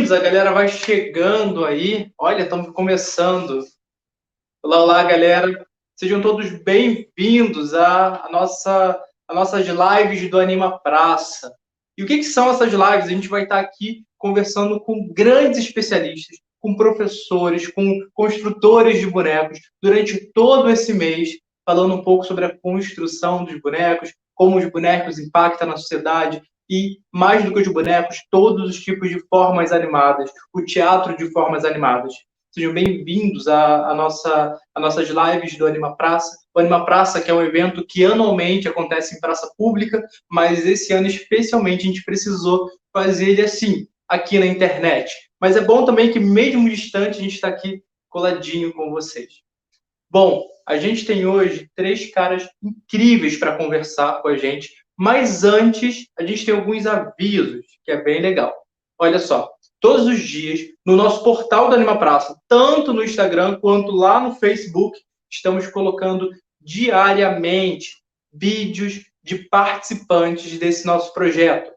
bem-vindos, a galera vai chegando aí. Olha, estamos começando. Olá, olá, galera. Sejam todos bem-vindos a nossas lives do Anima Praça. E o que são essas lives? A gente vai estar aqui conversando com grandes especialistas, com professores, com construtores de bonecos, durante todo esse mês, falando um pouco sobre a construção dos bonecos, como os bonecos impactam na sociedade, e, mais do que os bonecos, todos os tipos de formas animadas, o teatro de formas animadas. Sejam bem-vindos a nossas lives do Anima Praça. O Anima Praça, que é um evento que anualmente acontece em praça pública, mas esse ano especialmente a gente precisou fazer ele assim, aqui na internet. Mas é bom também que, mesmo distante, a gente está aqui coladinho com vocês. Bom, a gente tem hoje 3 caras incríveis para conversar com a gente, mas antes a gente tem alguns avisos, que é bem legal. Olha só, todos os dias, no nosso portal da Anima Praça, tanto no Instagram quanto lá no Facebook, estamos colocando diariamente vídeos de participantes desse nosso projeto.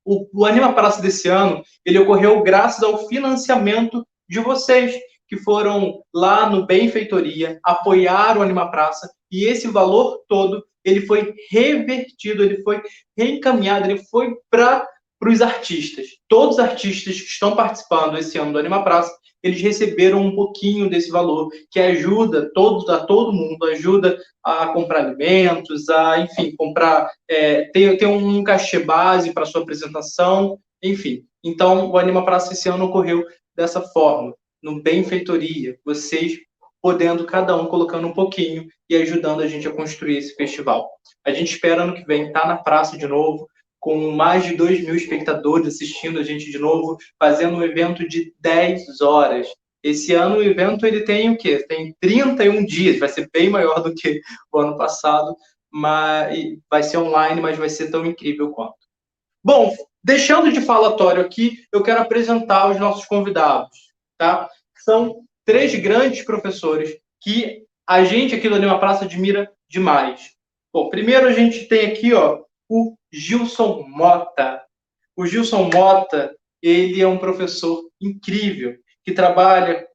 O Anima Praça desse ano, ele ocorreu graças ao financiamento de vocês, que foram lá no Benfeitoria, apoiaram o Anima Praça, e esse valor todo, ele foi revertido, ele foi reencaminhado, ele foi para os artistas. Todos os artistas que estão participando esse ano do Anima Praça, eles receberam um pouquinho desse valor, que ajuda a todo mundo, ajuda a comprar alimentos, enfim, ter um cachê base para sua apresentação, enfim. Então, o Anima Praça esse ano ocorreu dessa forma, no Benfeitoria, vocês podendo cada um colocando um pouquinho e ajudando a gente a construir esse festival. A gente espera ano que vem estar na praça de novo, com mais de 2.000 espectadores assistindo a gente de novo, fazendo um evento de 10 horas. Esse ano o evento ele tem o quê? Tem 31 dias, vai ser bem maior do que o ano passado, mas vai ser online, mas vai ser tão incrível quanto. Bom, deixando de falatório aqui, eu quero apresentar os nossos convidados, tá? São 3 grandes professores que a gente aqui do Anima Praça admira demais. Bom, primeiro a gente tem aqui, ó, o Gilson Mota. O Gilson Mota, ele é um professor incrível, que trabalha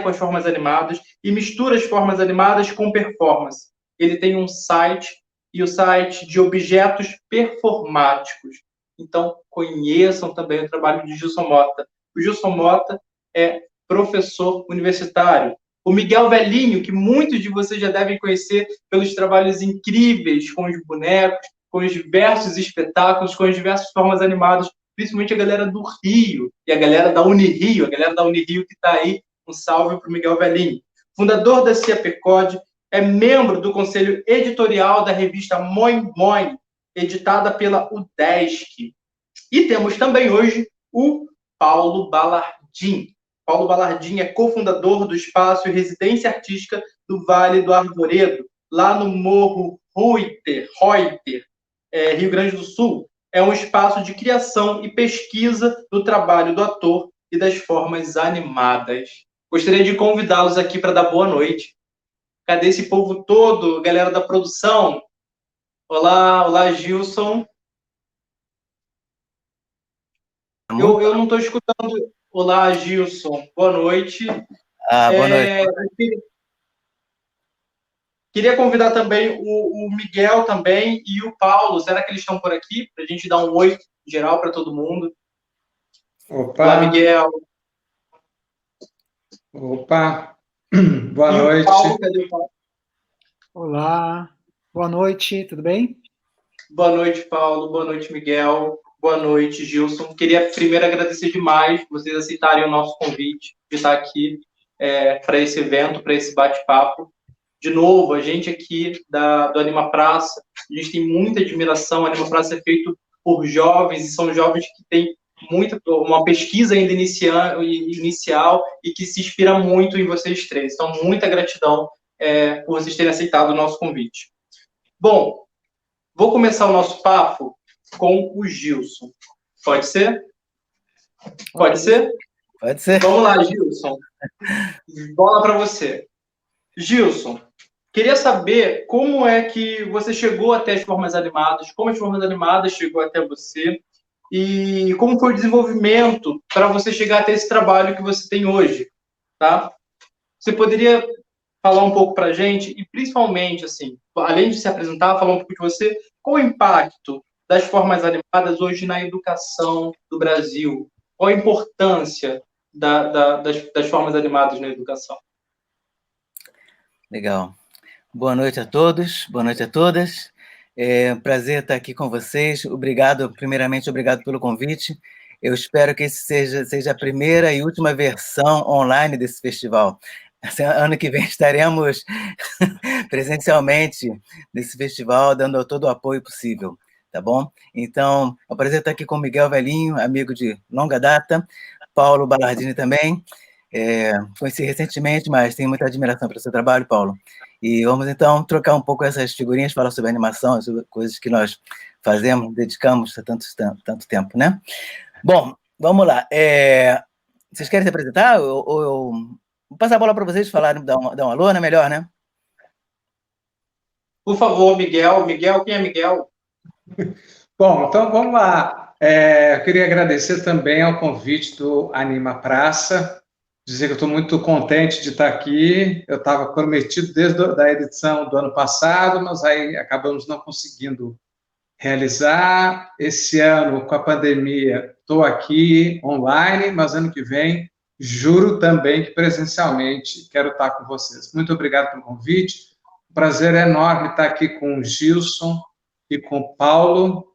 com as formas animadas e mistura as formas animadas com performance. Ele tem um site, e o site de objetos performáticos. Então, conheçam também o trabalho de Gilson Mota. O Gilson Mota é professor universitário. O Miguel Velhinho, que muitos de vocês já devem conhecer pelos trabalhos incríveis com os bonecos, com os diversos espetáculos, com as diversas formas animadas, principalmente a galera do Rio e a galera da Unirio, que está aí, um salve para o Miguel Velhinho. Fundador da CIAPECOD, é membro do conselho editorial da revista Moin Moin, editada pela UDESC. E temos também hoje o Paulo Balardim. Paulo Balardim é cofundador do Espaço e Residência Artística do Vale do Arvoredo, lá no Morro Reuter, Rio Grande do Sul. É um espaço de criação e pesquisa do trabalho do ator e das formas animadas. Gostaria de convidá-los aqui para dar boa noite. Cadê esse povo todo, galera da produção? Olá, olá, Gilson. Eu não estou escutando. Olá, Gilson. Boa noite. Boa noite. Queria convidar também o Miguel também e o Paulo. Será que eles estão por aqui? Para a gente dar um oi geral para todo mundo. Opa. Olá, Miguel. Opa. Boa noite. Paulo, cadê o Paulo? Olá. Boa noite, tudo bem? Boa noite, Paulo. Boa noite, Miguel. Boa noite, Gilson. Queria primeiro agradecer demais vocês aceitarem o nosso convite de estar aqui para esse evento, para esse bate-papo. De novo, a gente aqui do Anima Praça, a gente tem muita admiração. O Anima Praça é feito por jovens, e são jovens que têm uma pesquisa ainda inicial e que se inspira muito em vocês 3. Então, muita gratidão por vocês terem aceitado o nosso convite. Bom, vou começar o nosso papo com o Gilson. Pode ser? Pode ser? Pode ser. Vamos lá, Gilson. Bola para você. Gilson, queria saber como é que você chegou até as formas animadas, como as formas animadas chegou até você e como foi o desenvolvimento para você chegar até esse trabalho que você tem hoje, tá? Você poderia falar um pouco para a gente e principalmente, assim, além de se apresentar, falar um pouco de você, qual o impacto das formas animadas hoje na educação do Brasil? Qual a importância das formas animadas na educação? Legal. Boa noite a todos, boa noite a todas. É um prazer estar aqui com vocês. Primeiramente, obrigado pelo convite. Eu espero que esse seja a primeira e última versão online desse festival. Ano que vem estaremos presencialmente nesse festival, dando todo o apoio possível, tá bom? Então, é um prazer estar aqui com o Miguel Velhinho, amigo de longa data, Paulo Ballardini também. Conheci recentemente, mas tenho muita admiração pelo seu trabalho, Paulo. E vamos, então, trocar um pouco essas figurinhas, falar sobre animação, sobre coisas que nós fazemos, dedicamos há tanto tempo, né? Bom, vamos lá. Vocês querem se apresentar? Ou eu vou passar a bola para vocês falarem, dar um alô, né? Melhor, né? Por favor, Miguel. Miguel, quem é Miguel? Bom, então vamos lá. Eu queria agradecer também ao convite do Anima Praça, dizer que eu estou muito contente de estar aqui. Eu estava prometido desde a edição do ano passado, mas aí acabamos não conseguindo realizar. Esse ano, com a pandemia, estou aqui online, mas ano que vem, juro também que presencialmente quero estar com vocês. Muito obrigado pelo convite. Um prazer enorme estar aqui com o Gilson e com o Paulo,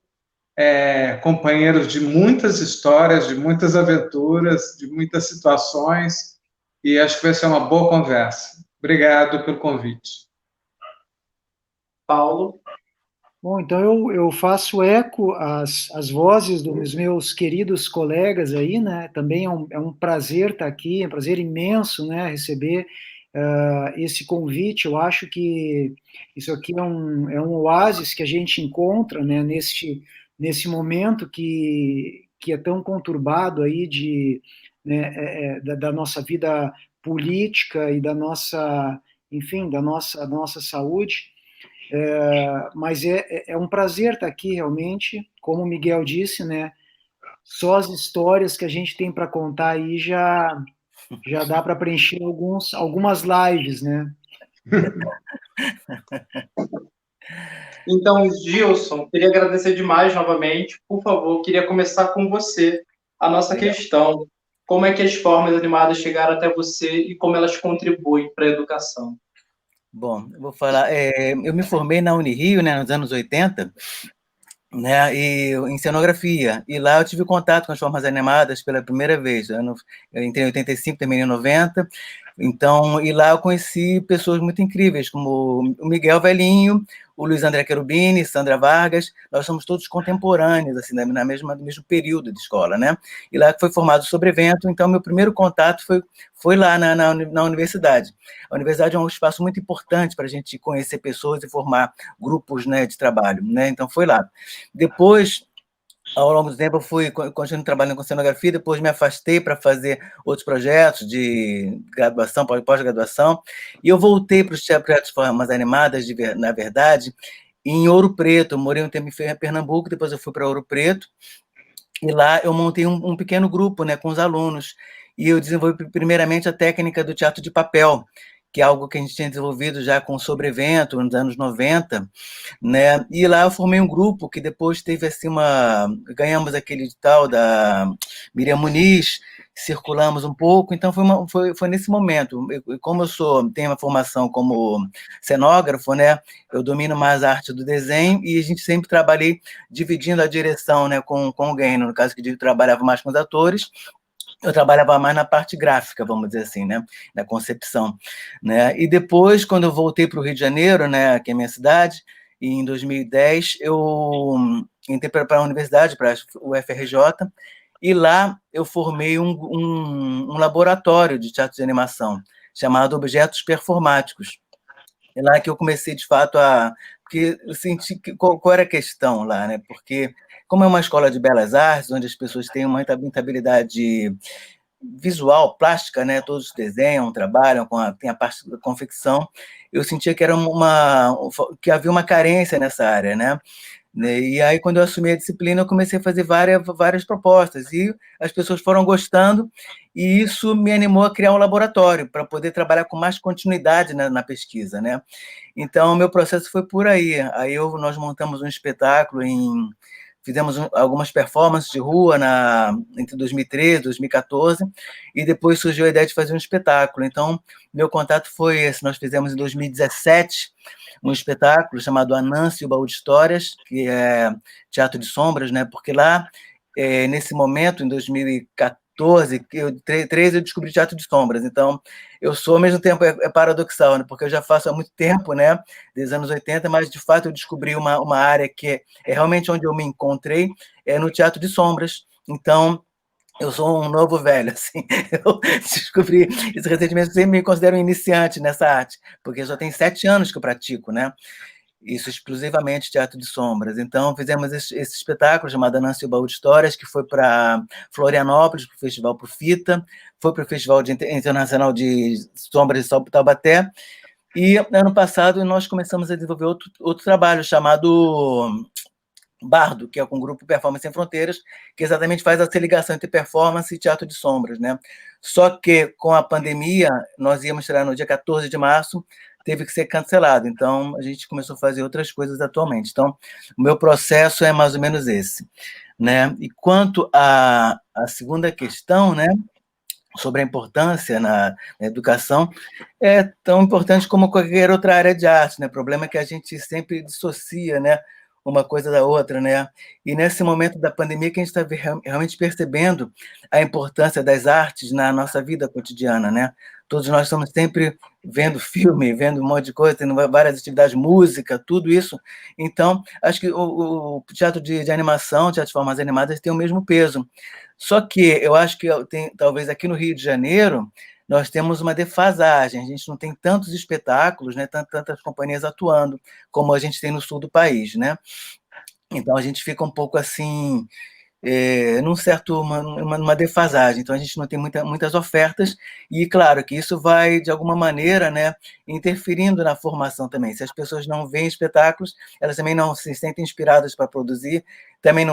companheiros de muitas histórias, de muitas aventuras, de muitas situações, e acho que vai ser uma boa conversa. Obrigado pelo convite. Paulo. Bom, então eu faço eco às vozes dos meus queridos colegas aí, né? Também é um prazer estar aqui, é um prazer imenso, né? Receber esse convite. Eu acho que isso aqui é um oásis que a gente encontra, né? Nesse momento que é tão conturbado aí né, da nossa vida política e da nossa, enfim, da nossa saúde. Mas é um prazer estar aqui realmente, como o Miguel disse, né? Só as histórias que a gente tem para contar aí já dá para preencher algumas lives, né? Então, Gilson, queria agradecer demais novamente. Por favor, queria começar com você a nossa Legal. questão. Como é que as formas animadas chegaram até você e como elas contribuem para a educação? Bom, eu vou falar. Eu me formei na Unirio, né, nos anos 80, né, em cenografia. E lá eu tive contato com as formas animadas pela primeira vez. Eu entrei em 85, terminei em 90. Então, e lá eu conheci pessoas muito incríveis, como o Miguel Velhinho, o Luiz André Cherubini, Sandra Vargas. Nós somos todos contemporâneos, assim, no mesmo período de escola, né? E lá foi formado sobre evento. Então, meu primeiro contato foi lá na universidade. A universidade é um espaço muito importante para a gente conhecer pessoas e formar grupos, né, de trabalho, né? Então, foi lá. Depois, ao longo do tempo, eu continuei trabalhando com cenografia, depois me afastei para fazer outros projetos de graduação, pós-graduação, e eu voltei para os projetos de formas animadas, na verdade, em Ouro Preto. Eu morei um tempo em Pernambuco, depois eu fui para Ouro Preto, e lá eu montei um pequeno grupo, né, com os alunos, e eu desenvolvi primeiramente a técnica do teatro de papel, que é algo que a gente tinha desenvolvido já com Sobrevento, nos anos 90, né? E lá eu formei um grupo que depois teve assim ganhamos aquele edital da Miriam Muniz, circulamos um pouco, então foi nesse momento. Como tenho uma formação como cenógrafo, né? Eu domino mais a arte do desenho e a gente sempre trabalhei dividindo a direção, né, com alguém, no caso que eu trabalhava mais com os atores. Eu trabalhava mais na parte gráfica, vamos dizer assim, né, na concepção, né? E depois, quando eu voltei para o Rio de Janeiro, né, que é a minha cidade, e em 2010 eu entrei para a universidade, para o UFRJ, e lá eu formei um laboratório de teatro de animação chamado Objetos Performáticos. É lá que eu comecei, de fato, porque eu senti qual era a questão lá, né? Porque, como é uma escola de belas artes, onde as pessoas têm muita habilidade visual, plástica, né? Todos desenham, trabalham, tem a parte da confecção, eu sentia que que havia uma carência nessa área, né? né? E aí, quando eu assumi a disciplina, eu comecei a fazer várias propostas, e as pessoas foram gostando, e isso me animou a criar um laboratório para poder trabalhar com mais continuidade na pesquisa, né? Então, o meu processo foi por aí. Nós montamos um espetáculo fizemos algumas performances de rua entre 2013 e 2014, e depois surgiu a ideia de fazer um espetáculo. Então, meu contato foi esse. Nós fizemos em 2017 um espetáculo chamado Anansi e o Baú de Histórias, que é teatro de sombras, né? Porque lá, nesse momento, em 2014, 2013, eu descobri teatro de sombras. Então, eu sou, ao mesmo tempo, é paradoxal, né? Porque eu já faço há muito tempo, né? Desde os anos 80, mas, de fato, eu descobri uma área que é realmente onde eu me encontrei, no teatro de sombras. Então, eu sou um novo velho, assim. Eu descobri isso recentemente, sempre me considero um iniciante nessa arte, porque já tem 7 anos que eu pratico, né? Isso exclusivamente teatro de sombras. Então, fizemos esse espetáculo chamado Nancy o Baú de Histórias, que foi para Florianópolis, para o Festival Profita, foi para o Festival Internacional de Sombras de Taubaté, e ano passado nós começamos a desenvolver outro trabalho chamado Bardo, que é com o grupo Performance Sem Fronteiras, que exatamente faz essa ligação entre performance e teatro de sombras, né? Só que com a pandemia, nós íamos estrear no dia 14 de março, teve que ser cancelado, então a gente começou a fazer outras coisas atualmente. Então, o meu processo é mais ou menos esse, né? E quanto à segunda questão, né, sobre a importância na educação, é tão importante como qualquer outra área de arte, né? O problema é que a gente sempre dissocia, né, uma coisa da outra, né? E nesse momento da pandemia que a gente está realmente percebendo a importância das artes na nossa vida cotidiana, né? Todos nós estamos sempre vendo filme, vendo um monte de coisa, tendo várias atividades, música, tudo isso. Então, acho que o teatro de animação, teatro de formas animadas, tem o mesmo peso. Só que eu acho que talvez aqui no Rio de Janeiro nós temos uma defasagem, a gente não tem tantos espetáculos, né, tantas companhias atuando como a gente tem no sul do país, né? Então a gente fica um pouco assim, numa defasagem. Então a gente não tem muitas ofertas, e claro que isso vai, de alguma maneira, né, interferindo na formação também. Se as pessoas não veem espetáculos, elas também não se sentem inspiradas para produzir, também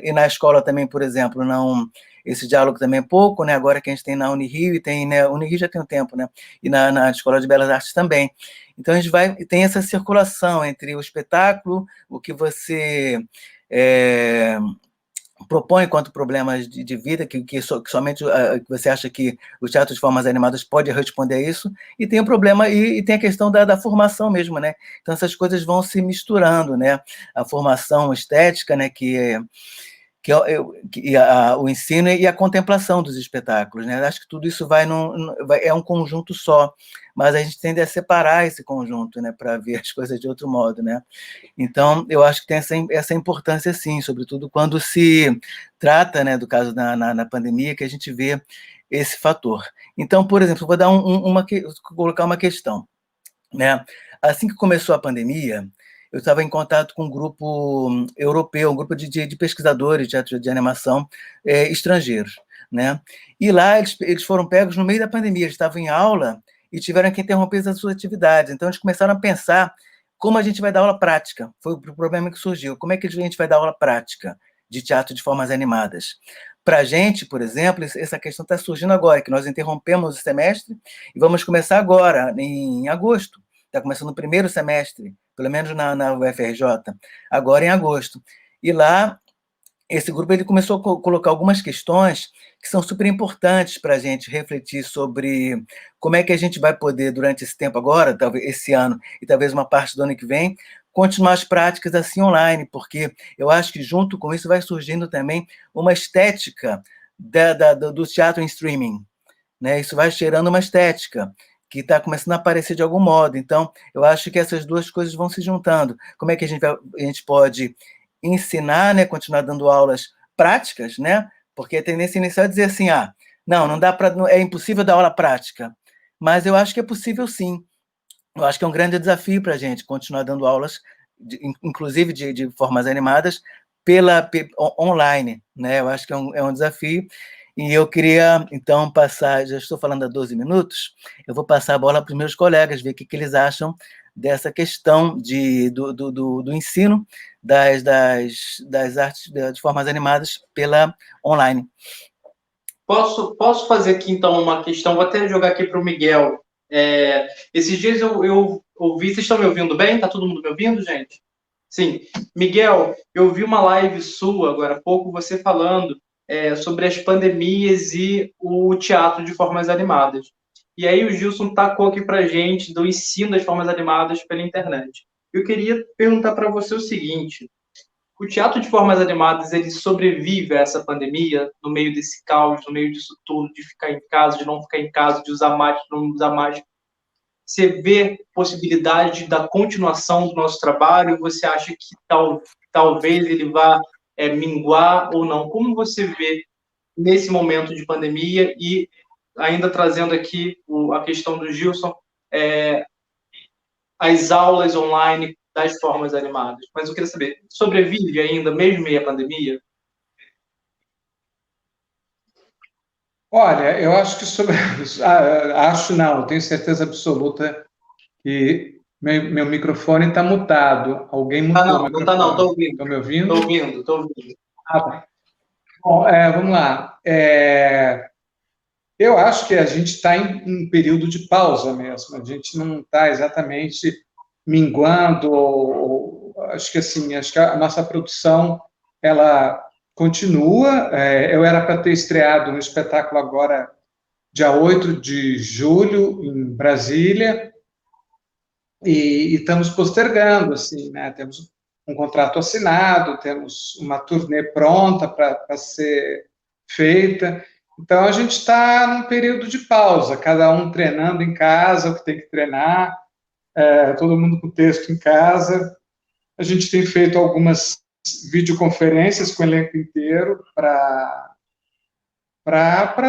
e na escola também, por exemplo, não, esse diálogo também é pouco, né? Agora que a gente tem na Unirio, e tem, né, Unirio já tem um tempo, né? E na Escola de Belas Artes também. Então a gente tem essa circulação entre o espetáculo, o que você propõe enquanto problemas de vida, que somente que você acha que o teatro de formas animadas pode responder a isso, e tem o problema, e tem a questão da formação mesmo, né? Então essas coisas vão se misturando, né? A formação estética, né, o ensino e a contemplação dos espetáculos, né? Acho que tudo isso é um conjunto só, mas a gente tende a separar esse conjunto, né, para ver as coisas de outro modo, né? Então, eu acho que tem essa importância, sim, sobretudo quando se trata, né, do caso na pandemia, que a gente vê esse fator. Então, por exemplo, vou dar colocar uma questão, né? Assim que começou a pandemia, eu estava em contato com um grupo europeu, um grupo de pesquisadores de teatro de animação estrangeiros, né? E lá eles foram pegos no meio da pandemia, eles estavam em aula e tiveram que interromper as suas atividades. Então, eles começaram a pensar como a gente vai dar aula prática. Foi o problema que surgiu. Como é que a gente vai dar aula prática de teatro de formas animadas? Para a gente, por exemplo, essa questão está surgindo agora, que nós interrompemos o semestre e vamos começar agora, em agosto. Está começando o primeiro semestre, pelo menos na UFRJ, agora em agosto. E lá, esse grupo ele começou a colocar algumas questões que são super importantes para a gente refletir sobre como é que a gente vai poder, durante esse tempo agora, talvez esse ano e talvez uma parte do ano que vem, continuar as práticas assim online, porque eu acho que junto com isso vai surgindo também uma estética do teatro em streaming, né? Isso vai gerando uma estética que está começando a aparecer de algum modo. Então, eu acho que essas duas coisas vão se juntando. Como é que a gente pode ensinar, né, continuar dando aulas práticas, né? Porque a tendência inicial é dizer assim, não dá para, é impossível dar aula prática. Mas eu acho que é possível, sim. Eu acho que é um grande desafio para a gente continuar dando aulas, inclusive de formas animadas, online, né? Eu acho que é um desafio. E eu queria, então, passar, já estou falando há 12 minutos, eu vou passar a bola para os meus colegas, ver o que eles acham dessa questão do ensino das artes, de formas animadas pela online. Posso fazer aqui, então, uma questão? Vou até jogar aqui para o Miguel. Esses dias eu ouvi... Vocês estão me ouvindo bem? Está todo mundo me ouvindo, gente? Sim. Miguel, eu vi uma live sua, agora há pouco, você falando sobre as pandemias e o teatro de formas animadas. E aí o Gilson tacou aqui para a gente do ensino das formas animadas pela internet. Eu queria perguntar para você o seguinte: o teatro de formas animadas, ele sobrevive a essa pandemia, no meio desse caos, no meio disso tudo, de ficar em casa, de não ficar em casa, de usar máscara, de não usar máscara? Você vê possibilidade da continuação do nosso trabalho? Você acha que talvez ele vá minguar ou não? Como você vê nesse momento de pandemia? E ainda trazendo aqui a questão do Gilson, as aulas online das formas animadas. Mas eu queria saber, sobrevive ainda, mesmo meio à pandemia? Olha, eu acho que acho não, eu tenho certeza absoluta que meu microfone está mutado. Alguém mutou o microfone. Não está não, estou ouvindo. Estão me ouvindo? Estou ouvindo. Tá. Bom, vamos lá. Eu acho que a gente está em um período de pausa mesmo. A gente não está exatamente minguando. Acho que assim, acho que a nossa produção ela continua. Eu era para ter estreado um espetáculo agora, dia 8 de julho, em Brasília, e estamos postergando, assim, né? Temos um contrato assinado, temos uma turnê pronta para ser feita. Então, a gente está num período de pausa, cada um treinando em casa o que tem que treinar, todo mundo com o texto em casa. A gente tem feito algumas videoconferências com o elenco inteiro para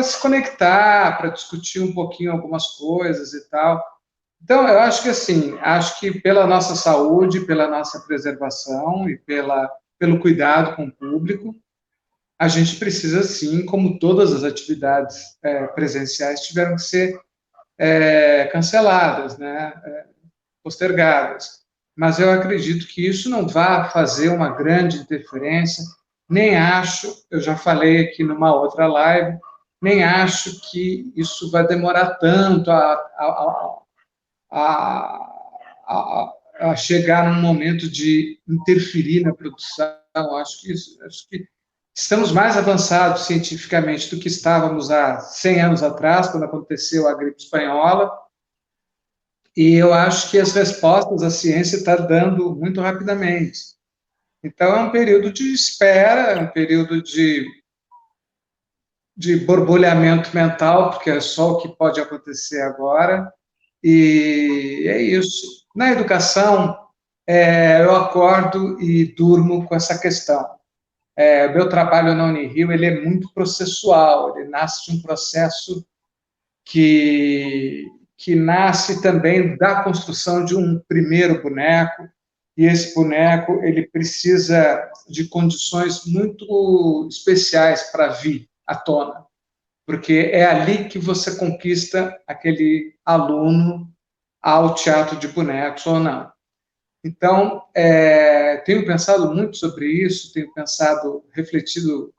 se conectar, para discutir um pouquinho algumas coisas e tal. Então, eu acho que assim, acho que pela nossa saúde, pela nossa preservação e pelo cuidado com o público, a gente precisa, sim, como todas as atividades presenciais tiveram que ser canceladas, né, postergadas. Mas eu acredito que isso não vai fazer uma grande interferência, nem acho, eu já falei aqui numa outra live, nem acho que isso vai demorar tanto a chegar num momento de interferir na produção. Acho que estamos mais avançados cientificamente do que estávamos há 100 anos atrás, quando aconteceu a gripe espanhola, e eu acho que as respostas a ciência está dando muito rapidamente. Então, é um período de espera, é um período de borbulhamento mental, porque é só o que pode acontecer agora, e é isso. Na educação, eu acordo e durmo com essa questão. O meu trabalho na Unirio, ele é muito processual, ele nasce de um processo que nasce também da construção de um primeiro boneco, e esse boneco ele precisa de condições muito especiais para vir à tona, porque é ali que você conquista aquele aluno ao teatro de bonecos ou não. Então, tenho pensado muito sobre isso, tenho refletido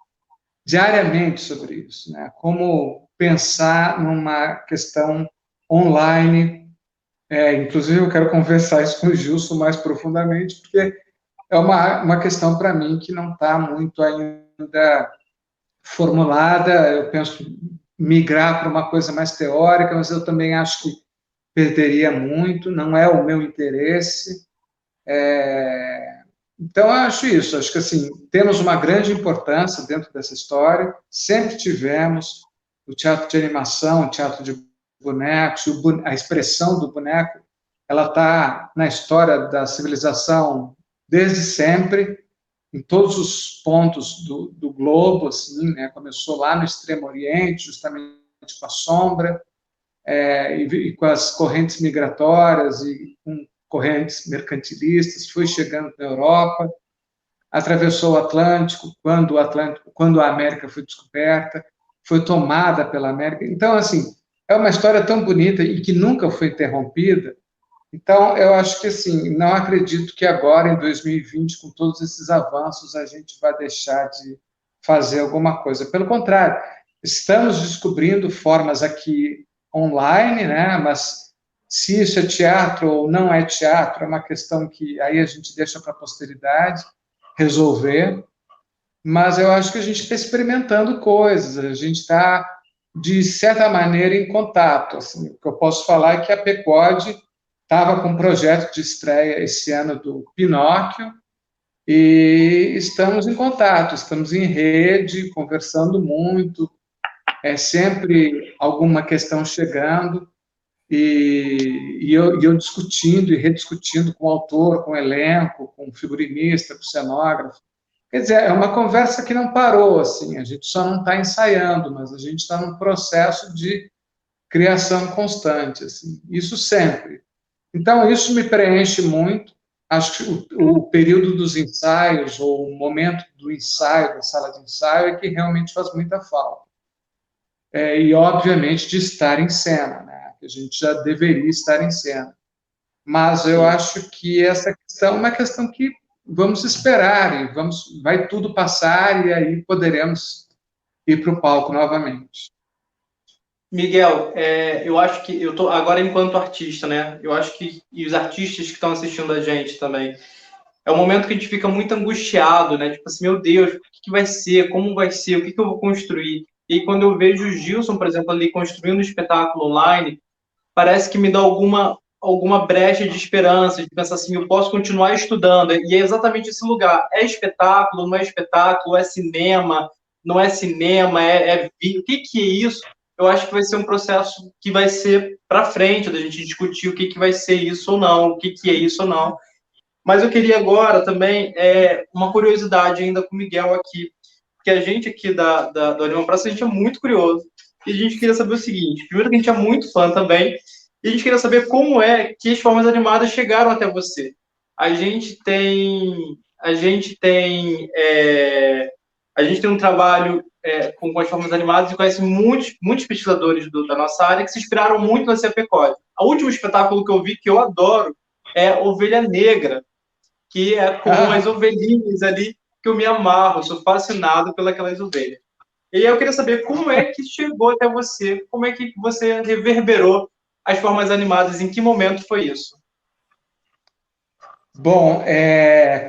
diariamente sobre isso, né? Como pensar numa questão online. Inclusive, eu quero conversar isso com o Gilson mais profundamente, porque é uma questão para mim que não está muito ainda formulada. Eu penso migrar para uma coisa mais teórica, mas eu também acho que perderia muito, não é o meu interesse. Então, eu acho isso. Acho que assim, temos uma grande importância dentro dessa história, sempre tivemos o teatro de animação, o teatro de bonecos, a expressão do boneco, ela está na história da civilização desde sempre, em todos os pontos do globo, assim, né? Começou lá no Extremo Oriente, justamente com a sombra, e com as correntes migratórias e com correntes mercantilistas, foi chegando na Europa, atravessou o Atlântico, quando a América foi descoberta, foi tomada pela América. Então, assim, é uma história tão bonita e que nunca foi interrompida, Então, eu acho que, assim, não acredito que agora, em 2020, com todos esses avanços, a gente vai deixar de fazer alguma coisa. Pelo contrário, estamos descobrindo formas aqui online, né? Mas se isso é teatro ou não é teatro, é uma questão que aí a gente deixa para a posteridade resolver. Mas eu acho que a gente está experimentando coisas, a gente está, de certa maneira, em contato. Assim, o que eu posso falar é que a PECOD estava com um projeto de estreia esse ano do Pinóquio, e estamos em contato, estamos em rede, conversando muito, é sempre alguma questão chegando, e eu discutindo e rediscutindo com o autor, com o elenco, com o figurinista, com o cenógrafo. Quer dizer, é uma conversa que não parou, assim, a gente só não está ensaiando, mas a gente está num processo de criação constante, assim, isso sempre. Então, isso me preenche muito. Acho que o período dos ensaios, ou o momento do ensaio, da sala de ensaio, é que realmente faz muita falta. E, obviamente, de estar em cena, né? A gente já deveria estar em cena. Mas eu acho que essa questão é uma questão que vamos esperar, e vai tudo passar, e aí poderemos ir para o palco novamente. Miguel, eu acho que eu tô agora enquanto artista, né? Eu acho que e os artistas que estão assistindo a gente também. É um momento que a gente fica muito angustiado, né? Tipo assim, meu Deus, o que vai ser? Como vai ser? O que eu vou construir? E quando eu vejo o Gilson, por exemplo, ali construindo um espetáculo online, parece que me dá alguma brecha de esperança, de pensar assim, eu posso continuar estudando. E é exatamente esse lugar. É espetáculo, não é espetáculo, é cinema, não é cinema, o que é isso? Eu acho que vai ser um processo que vai ser para frente, da gente discutir o que vai ser isso ou não, o que é isso ou não. Mas eu queria agora também uma curiosidade ainda com o Miguel aqui, porque a gente aqui do Anima Praça, a gente é muito curioso, e a gente queria saber o seguinte, primeiro que a gente é muito fã também, e a gente queria saber como é que as formas animadas chegaram até você. A gente tem, a gente tem, a gente tem um trabalho com as formas animadas e conhece muitos pesquisadores da nossa área que se inspiraram muito na CPCOD. O último espetáculo que eu vi, que eu adoro, é Ovelha Negra, que é com as ovelhinhas ali, que eu me amarro, sou fascinado pelas ovelhas. E aí eu queria saber como é que chegou até você, como é que você reverberou as formas animadas, em que momento foi isso? Bom,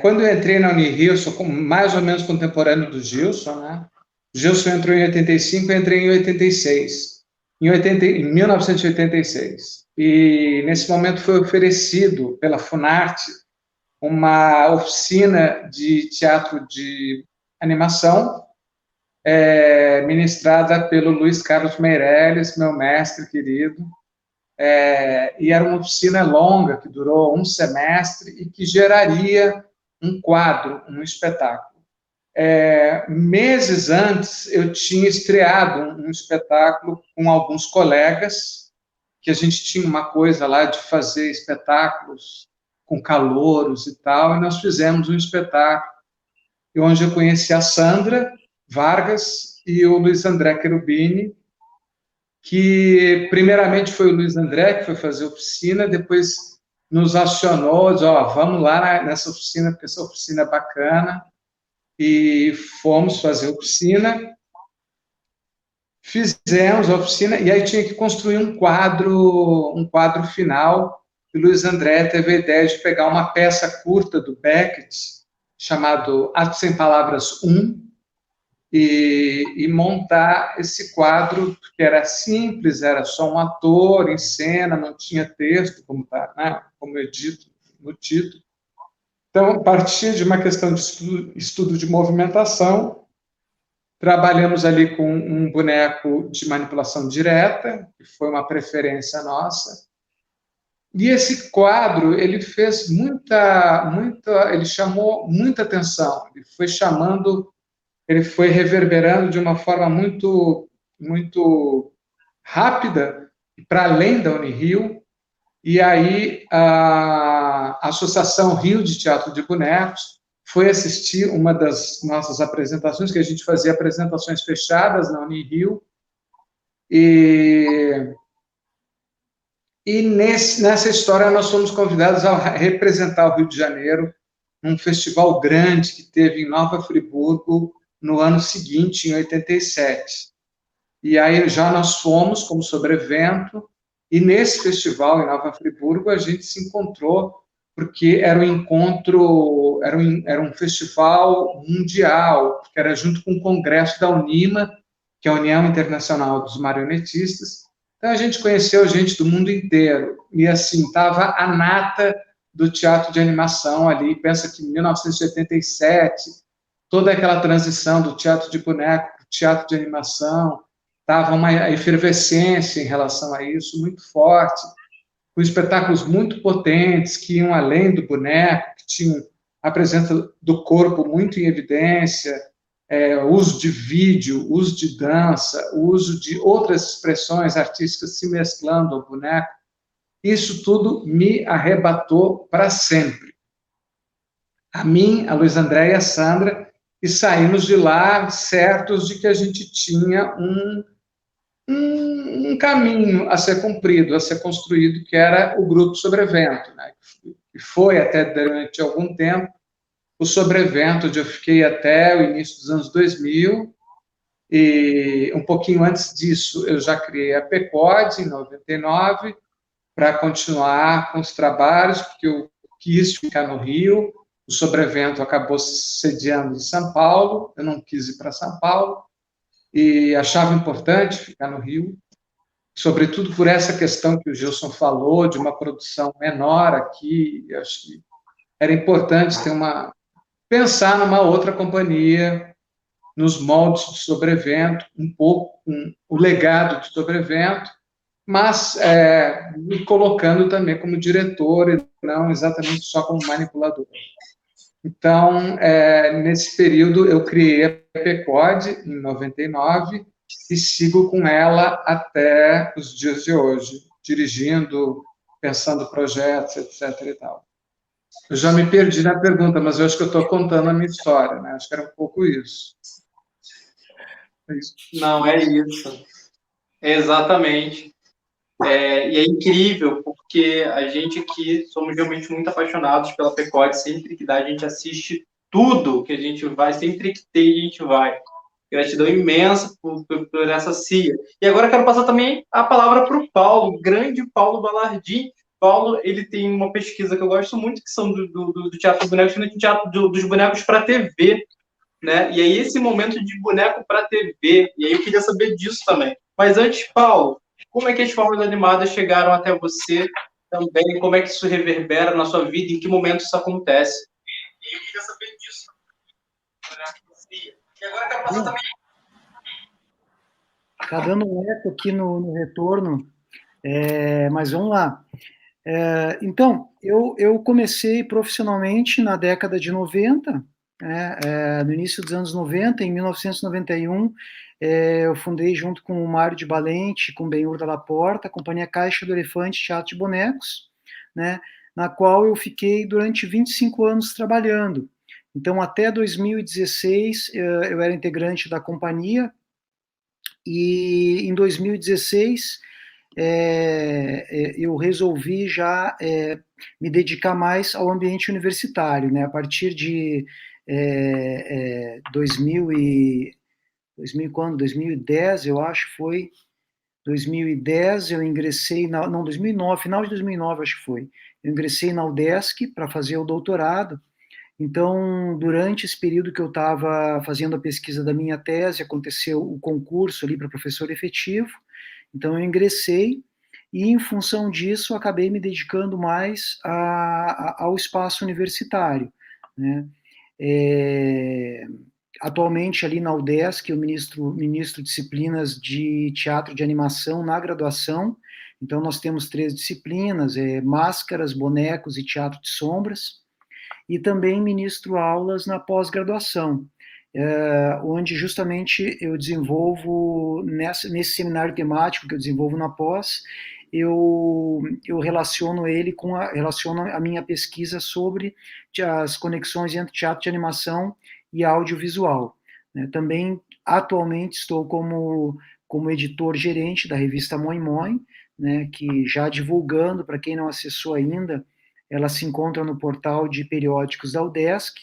quando eu entrei na Unirio, eu sou mais ou menos contemporâneo do Gilson, né? O Gilson entrou em 85, eu entrei em 86, em 1986. E nesse momento foi oferecido pela Funarte uma oficina de teatro de animação, ministrada pelo Luiz Carlos Meirelles, meu mestre querido, e era uma oficina longa, que durou um semestre, e que geraria um quadro, um espetáculo. Meses antes, eu tinha estreado um espetáculo com alguns colegas, que a gente tinha uma coisa lá de fazer espetáculos com calouros e tal, e nós fizemos um espetáculo onde eu conheci a Sandra Vargas e o Luiz André Cherubini, que primeiramente foi o Luiz André que foi fazer oficina, depois nos acionou, disse, vamos lá nessa oficina, porque essa oficina é bacana, e fomos fazer oficina, fizemos a oficina, e aí tinha que construir um quadro final, e o Luiz André teve a ideia de pegar uma peça curta do Beckett, chamado Ato Sem Palavras 1, e montar esse quadro, que era simples, era só um ator em cena, não tinha texto, como eu dito no título. Então, partia de uma questão de estudo de movimentação, trabalhamos ali com um boneco de manipulação direta, que foi uma preferência nossa, e esse quadro, ele fez ele chamou muita atenção, ele foi reverberando de uma forma muito rápida para além da Unirio, e aí a Associação Rio de Teatro de Bonecos foi assistir uma das nossas apresentações, que a gente fazia apresentações fechadas na Unirio, e E nessa história nós fomos convidados a representar o Rio de Janeiro num festival grande que teve em Nova Friburgo no ano seguinte, em 87. E aí já nós fomos como sobrevento, e nesse festival em Nova Friburgo a gente se encontrou, porque era um encontro, era um festival mundial, que era junto com o congresso da UNIMA, que é a União Internacional dos Marionetistas. Então a gente conheceu gente do mundo inteiro, e assim, estava a nata do teatro de animação ali, pensa que em 1987, toda aquela transição do teatro de boneco para o teatro de animação, estava uma efervescência em relação a isso, muito forte, com espetáculos muito potentes, que iam além do boneco, que tinham a presença do corpo muito em evidência, uso de vídeo, uso de dança, uso de outras expressões artísticas se mesclando ao boneco. Isso tudo me arrebatou para sempre. A mim, a Luiz André e a Sandra, e saímos de lá certos de que a gente tinha um caminho a ser cumprido, a ser construído, que era o Grupo Sobrevento, né? Que foi até durante algum tempo o Sobrevento, onde eu fiquei até o início dos anos 2000, e um pouquinho antes disso eu já criei a PECOD, em 99, para continuar com os trabalhos, porque eu quis ficar no Rio, o Sobrevento acabou se sediando em São Paulo, eu não quis ir para São Paulo, e achava importante ficar no Rio, sobretudo por essa questão que o Gilson falou, de uma produção menor aqui, eu acho que era importante pensar numa outra companhia, nos moldes de Sobrevento, um pouco com o legado de Sobrevento, mas me colocando também como diretor e não exatamente só como manipulador. Então, nesse período, eu criei a PECOD, em 99, e sigo com ela até os dias de hoje, dirigindo, pensando projetos, etc. e tal. Eu já me perdi na pergunta, mas eu acho que eu estou contando a minha história, né? Acho que era um pouco isso. Não, é isso. Exatamente. E é incrível, porque a gente aqui somos realmente muito apaixonados pela PECOD, sempre que dá, a gente assiste tudo que a gente vai, sempre que tem, a gente vai. Gratidão imensa por essa CIA. E agora eu quero passar também a palavra para o Paulo, o grande Paulo Balardim. Paulo, ele tem uma pesquisa que eu gosto muito, que são do teatro dos bonecos, do teatro dos bonecos para TV, né? E aí esse momento de boneco para TV, e aí eu queria saber disso também. Mas antes, Paulo, como é que as formas animadas chegaram até você também? Como é que isso reverbera na sua vida? Em que momento isso acontece? E eu queria saber disso. E agora eu quero passar também. Está dando um eco aqui no retorno, mas vamos lá. Então, eu comecei profissionalmente na década de 90, no início dos anos 90, em 1991, eu fundei junto com o Mário de Valente, com o Benhur Dalla Porta, a Companhia Caixa do Elefante Teatro de Bonecos, né, na qual eu fiquei durante 25 anos trabalhando. Então, até 2016, eu era integrante da companhia, e em 2016 eu resolvi já me dedicar mais ao ambiente universitário, né? A partir de 2010, eu acho que foi 2010, eu ingressei, 2009, final de 2009 acho que foi, eu ingressei na UDESC para fazer o doutorado. Então, durante esse período que eu estava fazendo a pesquisa da minha tese, aconteceu o concurso ali para professor efetivo, então eu ingressei e, em função disso, acabei me dedicando mais ao espaço universitário, né? Atualmente, ali na UDESC, eu ministro disciplinas de teatro de animação na graduação, então nós temos 3 disciplinas, máscaras, bonecos e teatro de sombras, e também ministro aulas na pós-graduação, onde justamente eu desenvolvo, nesse seminário temático que eu desenvolvo na pós, eu relaciono a minha pesquisa sobre as conexões entre teatro de animação e audiovisual. Também, atualmente, estou como como editor-gerente da revista Moi Moi, né, que já divulgando, para quem não acessou ainda, ela se encontra no portal de periódicos da UDESC.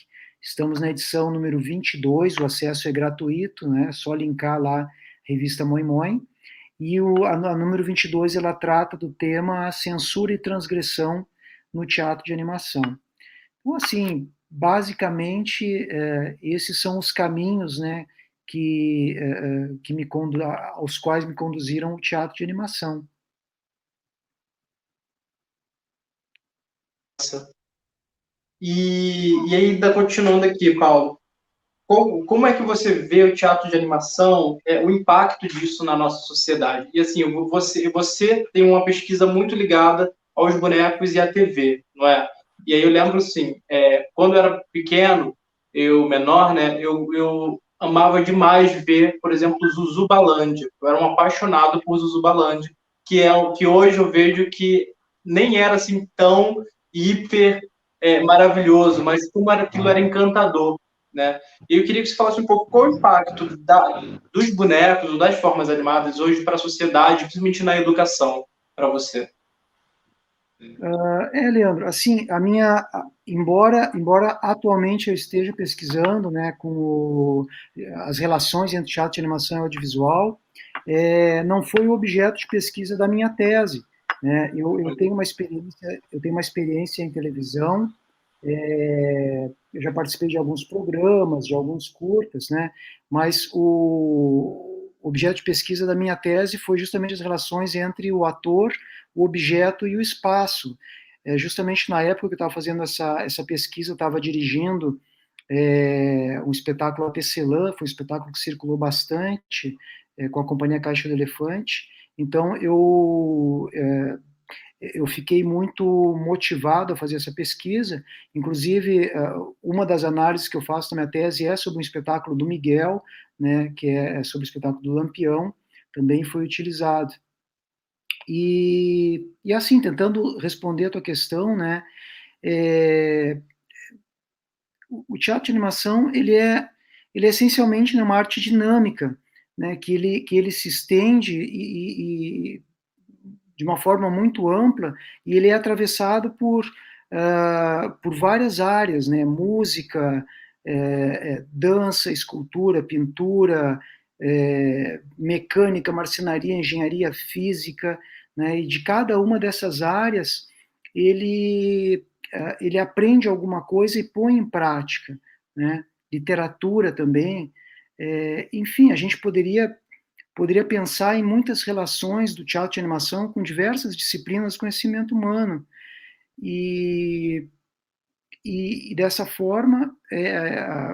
Estamos na edição número 22, o acesso é gratuito, né, só linkar lá a revista Moi Moi. E a número 22, ela trata do tema censura e transgressão no teatro de animação. Então, assim, basicamente, esses são os caminhos, né, aos quais me conduziram o teatro de animação. E ainda continuando aqui, Paulo, como é que você vê o teatro de animação, o impacto disso na nossa sociedade? E assim, você tem uma pesquisa muito ligada aos bonecos e à TV, não é? E aí eu lembro assim, quando eu era pequeno, eu menor, né, eu amava demais ver, por exemplo, Zuzubalândia. Eu era um apaixonado por Zuzubalândia, que é o que hoje eu vejo que nem era assim tão hiper maravilhoso, mas como aquilo era encantador, né? E eu queria que você falasse um pouco qual o impacto dos bonecos ou das formas animadas hoje para a sociedade, principalmente na educação, para você. Leandro, assim, embora atualmente eu esteja pesquisando, né, as relações entre teatro, animação e audiovisual, não foi o objeto de pesquisa da minha tese, né? Eu tenho uma experiência em televisão, eu já participei de alguns programas, de alguns curtas, né? Mas o objeto de pesquisa da minha tese foi justamente as relações entre o ator, o objeto e o espaço. Justamente na época que eu estava fazendo essa pesquisa, eu estava dirigindo um espetáculo, a Tecelã, foi um espetáculo que circulou bastante, com a Companhia Caixa do Elefante. Então, eu fiquei muito motivado a fazer essa pesquisa. Inclusive, uma das análises que eu faço na minha tese é sobre um espetáculo do Miguel, né, que é sobre o espetáculo do Lampião, também foi utilizado. E assim, tentando responder a tua questão, né, o teatro de animação, ele é essencialmente uma arte dinâmica, né, que ele se estende de uma forma muito ampla, e ele é atravessado por várias áreas, né? Música, dança, escultura, pintura, mecânica, marcenaria, engenharia física, né? E de cada uma dessas áreas, ele aprende alguma coisa e põe em prática, né? Literatura também. Enfim, a gente poderia pensar em muitas relações do teatro de animação com diversas disciplinas do conhecimento humano. E dessa forma,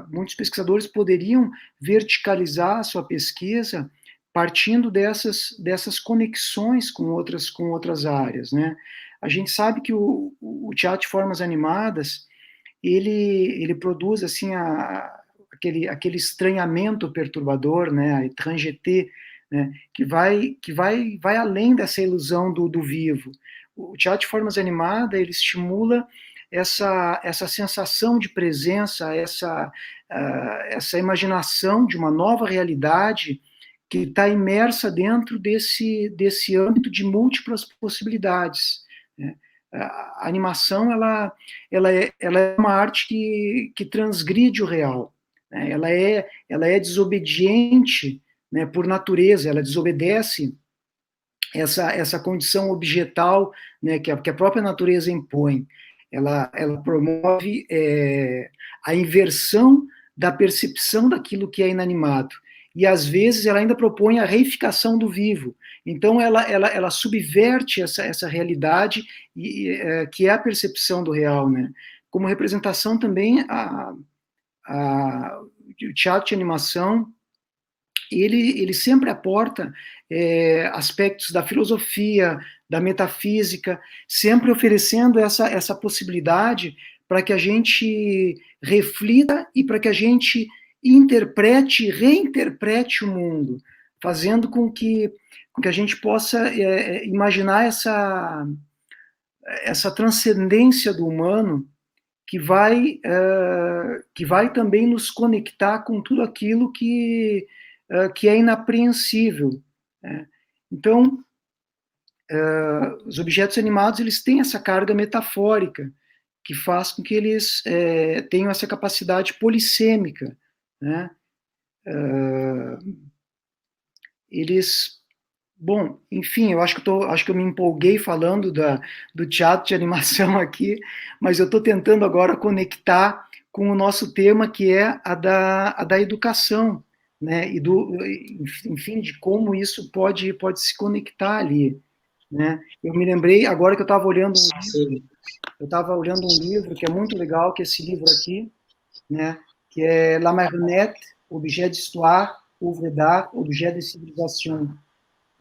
muitos pesquisadores poderiam verticalizar a sua pesquisa partindo dessas conexões com outras áreas, né? A gente sabe que o teatro de formas animadas, ele produz assim aquele estranhamento perturbador, né, a étrangeté, né, que vai além dessa ilusão do vivo. O teatro de formas animadas, ele estimula essa sensação de presença, essa imaginação de uma nova realidade que está imersa dentro desse âmbito de múltiplas possibilidades, né? A animação, ela é uma arte que transgride o real, né? Ela é desobediente, né, por natureza, ela desobedece essa condição objetal, né, que a própria natureza impõe. Ela promove a inversão da percepção daquilo que é inanimado. E, às vezes, ela ainda propõe a reificação do vivo. Então, ela subverte essa realidade que é a percepção do real, né? Como representação também, o teatro de animação, ele sempre aporta aspectos da filosofia, da metafísica, sempre oferecendo essa possibilidade para que a gente reflita e para que a gente interprete, reinterprete o mundo, fazendo com que a gente possa imaginar essa transcendência do humano que vai também nos conectar com tudo aquilo que é inapreensível, né? Então, os objetos animados, eles têm essa carga metafórica, que faz com que eles tenham essa capacidade polissêmica, né? Eles, bom, enfim, eu acho que eu me empolguei falando do teatro de animação aqui, mas eu estou tentando agora conectar com o nosso tema, que é a da educação, né? E enfim, de como isso pode se conectar ali, né? Eu me lembrei agora que eu estava olhando um livro que é muito legal, que é esse livro aqui, né? Que é La Marionnette, Objet d'Histoire, Œuvre d'Art, Objet de Civilisation.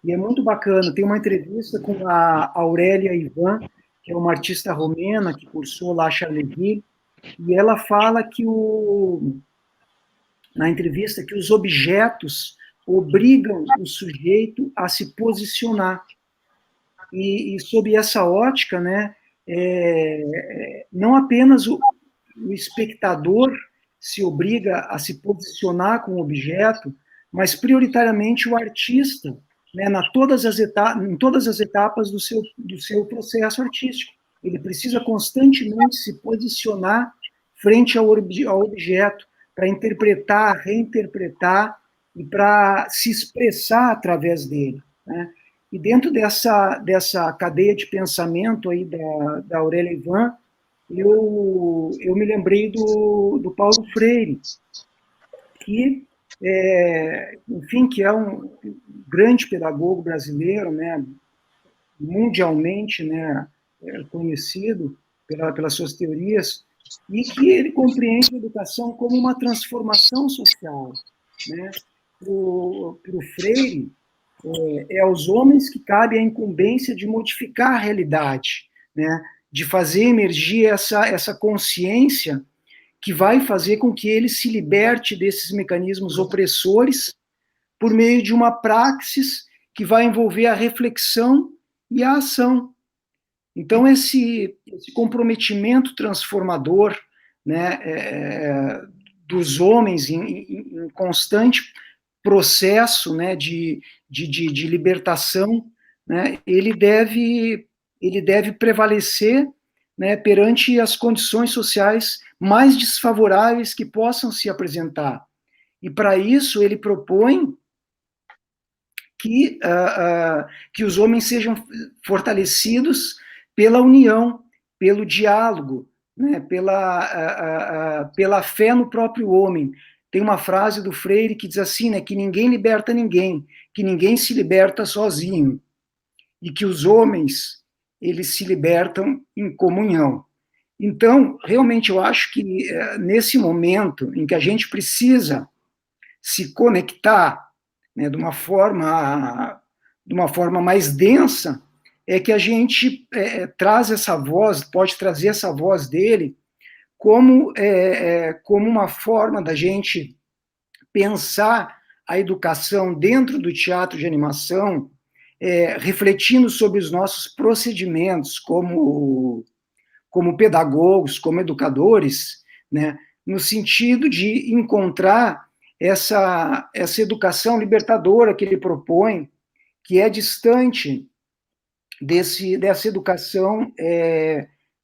E é muito bacana. Tem uma entrevista com a Aurélia Ivan, que é uma artista romena que cursou lá Charleville, e ela fala que na entrevista que os objetos obrigam o sujeito a se posicionar. E sob essa ótica, né, não apenas o espectador se obriga a se posicionar com o objeto, mas prioritariamente o artista, né, em todas as etapas do seu processo artístico. Ele precisa constantemente se posicionar frente ao objeto, para interpretar, reinterpretar e para se expressar através dele, né? E dentro dessa cadeia de pensamento aí da Aurélia Ivan, eu me lembrei do Paulo Freire, que, enfim, que é um grande pedagogo brasileiro, né, mundialmente, né, conhecido pelas suas teorias, e que ele compreende a educação como uma transformação social, né? Para o Freire, aos homens que cabe a incumbência de modificar a realidade, né? De fazer emergir essa consciência que vai fazer com que ele se liberte desses mecanismos opressores por meio de uma praxis que vai envolver a reflexão e a ação. Então, esse comprometimento transformador, né, dos homens em constante processo, né, de libertação, né, ele deve prevalecer, né, perante as condições sociais mais desfavoráveis que possam se apresentar. E, para isso, ele propõe que os homens sejam fortalecidos pela união, pelo diálogo, né, pela fé no próprio homem. Tem uma frase do Freire que diz assim, né, que ninguém liberta ninguém, que ninguém se liberta sozinho, e que os homens, eles se libertam em comunhão. Então, realmente, eu acho que nesse momento em que a gente precisa se conectar, né, de uma forma mais densa, é que a gente traz essa voz, pode trazer essa voz dele como uma forma da gente pensar a educação dentro do teatro de animação, refletindo sobre os nossos procedimentos como pedagogos, como educadores, né, no sentido de encontrar essa educação libertadora que ele propõe, que é distante dessa educação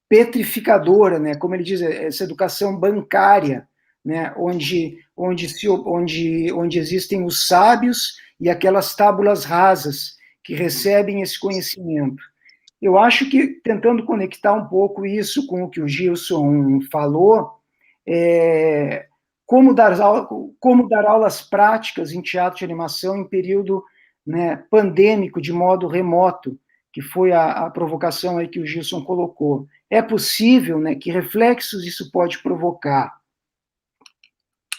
petrificadora, né, como ele diz, essa educação bancária, né, onde existem os sábios e aquelas tábulas rasas que recebem esse conhecimento. Eu acho que, tentando conectar um pouco isso com o que o Gilson falou, como dar aulas práticas em teatro de animação em período, né, pandêmico, de modo remoto, que foi a provocação aí que o Gilson colocou. É possível, né, que reflexos isso pode provocar?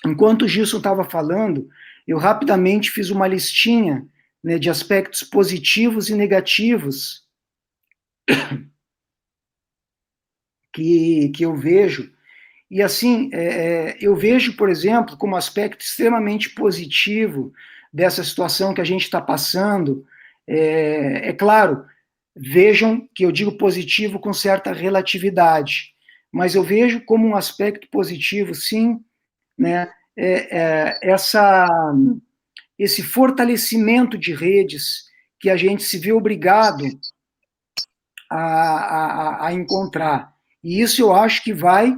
Enquanto o Gilson estava falando, eu rapidamente fiz uma listinha, né, de aspectos positivos e negativos que eu vejo. E, assim, eu vejo, por exemplo, como aspecto extremamente positivo dessa situação que a gente está passando, claro, vejam que eu digo positivo com certa relatividade, mas eu vejo como um aspecto positivo, sim, né, esse fortalecimento de redes que a gente se vê obrigado a encontrar. E isso eu acho que vai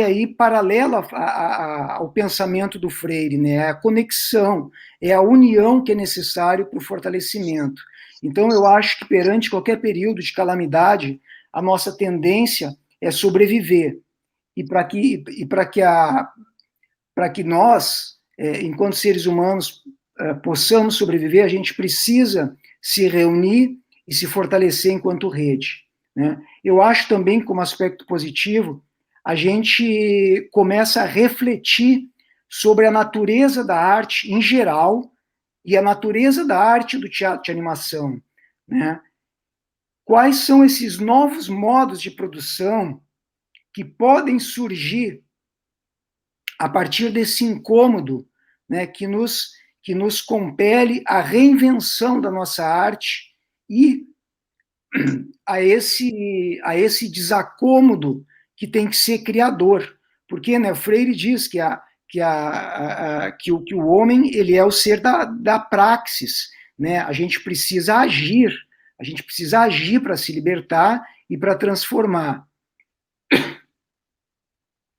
aí paralelo ao pensamento do Freire, né? É a conexão, é a união que é necessário para o fortalecimento. Então, eu acho que perante qualquer período de calamidade, a nossa tendência é sobreviver. E para que nós, enquanto seres humanos, possamos sobreviver, a gente precisa se reunir e se fortalecer enquanto rede, né? Eu acho também, como aspecto positivo, a gente começa a refletir sobre a natureza da arte em geral e a natureza da arte do teatro de animação, né? Quais são esses novos modos de produção que podem surgir a partir desse incômodo, né, que nos compele à reinvenção da nossa arte e a esse desacômodo que tem que ser criador. Porque, né, Freire diz que o homem ele é o ser da praxis, né? A gente precisa agir para se libertar e para transformar.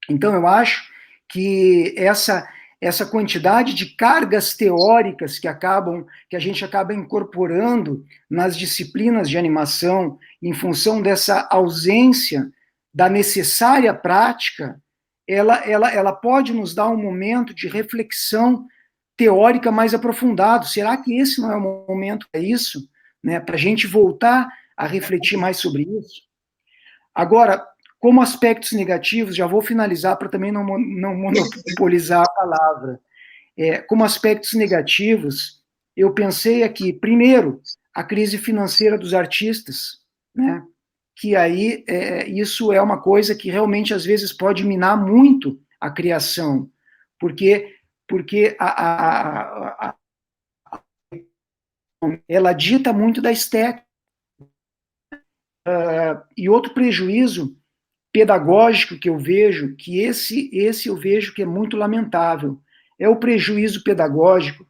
Então, eu acho que essa quantidade de cargas teóricas que a gente acaba incorporando nas disciplinas de animação, em função dessa ausência da necessária prática, ela pode nos dar um momento de reflexão teórica mais aprofundado. Será que esse não é o momento para isso? Né? Para a gente voltar a refletir mais sobre isso? Agora, como aspectos negativos, já vou finalizar para também não monopolizar a palavra. Como aspectos negativos, eu pensei aqui, primeiro, a crise financeira dos artistas, né? Que aí isso é uma coisa que realmente às vezes pode minar muito a criação, porque ela dita muito da estética. E outro prejuízo pedagógico que eu vejo, que esse eu vejo que é muito lamentável, é o prejuízo pedagógico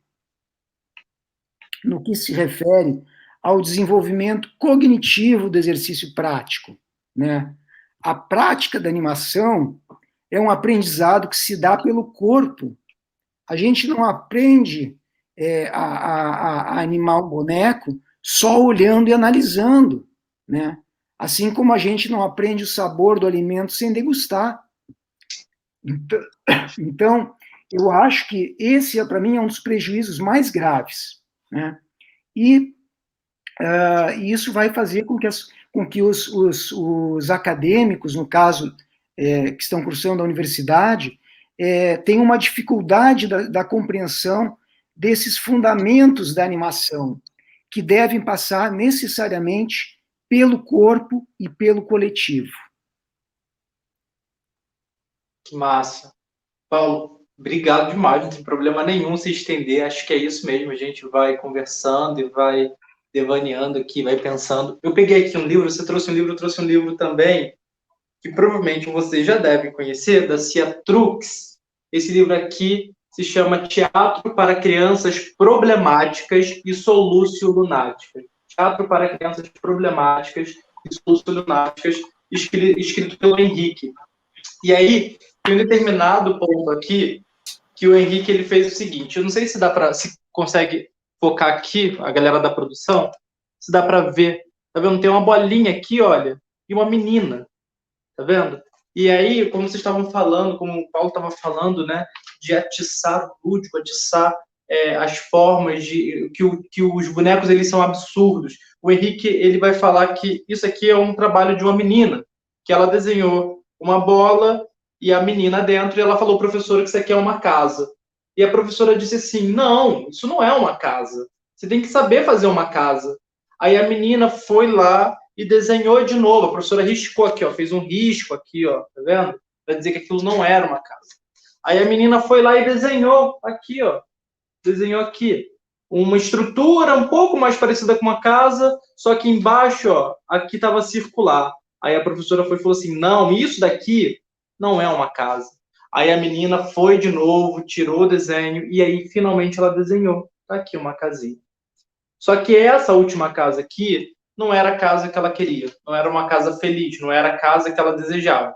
no que se refere ao desenvolvimento cognitivo do exercício prático, né? A prática da animação é um aprendizado que se dá pelo corpo. A gente não aprende a animar um boneco só olhando e analisando, né? Assim como a gente não aprende o sabor do alimento sem degustar. Então, eu acho que esse, para mim, é um dos prejuízos mais graves, né? E isso vai fazer com que os acadêmicos, no caso, que estão cursando a universidade, tenham uma dificuldade da compreensão desses fundamentos da animação, que devem passar necessariamente pelo corpo e pelo coletivo. Que massa. Paulo, obrigado demais, não tem problema nenhum se estender, acho que é isso mesmo, a gente vai conversando e vai devaneando aqui, vai pensando. Eu peguei aqui um livro, você trouxe um livro, eu trouxe um livro também, que provavelmente você já deve conhecer, da Cia Trux. Esse livro aqui se chama Teatro para Crianças Problemáticas e Solucio-Lunáticas. Teatro para Crianças Problemáticas e Solucio-Lunáticas, escrito pelo Henrique. E aí, tem um determinado ponto aqui que o Henrique ele fez o seguinte, eu não sei se consegue focar aqui, a galera da produção, se dá para ver, tá vendo? Tem uma bolinha aqui, olha, e uma menina, tá vendo? E aí, como vocês estavam falando, como o Paulo estava falando, né, de atiçar o lúdico, atiçar as formas de que os bonecos eles são absurdos. O Henrique ele vai falar que isso aqui é um trabalho de uma menina, que ela desenhou uma bola e a menina dentro, e ela falou, professora, que isso aqui é uma casa. E a professora disse assim, não, isso não é uma casa. Você tem que saber fazer uma casa. Aí a menina foi lá e desenhou de novo. A professora riscou aqui, ó, fez um risco aqui, ó, tá vendo? Para dizer que aquilo não era uma casa. Aí a menina foi lá e desenhou aqui, ó. Desenhou aqui uma estrutura um pouco mais parecida com uma casa, só que embaixo, ó, aqui estava circular. Aí a professora foi e falou assim, não, isso daqui não é uma casa. Aí a menina foi de novo, tirou o desenho, e aí finalmente ela desenhou. Tá aqui uma casinha. Só que essa última casa aqui não era a casa que ela queria, não era uma casa feliz, não era a casa que ela desejava.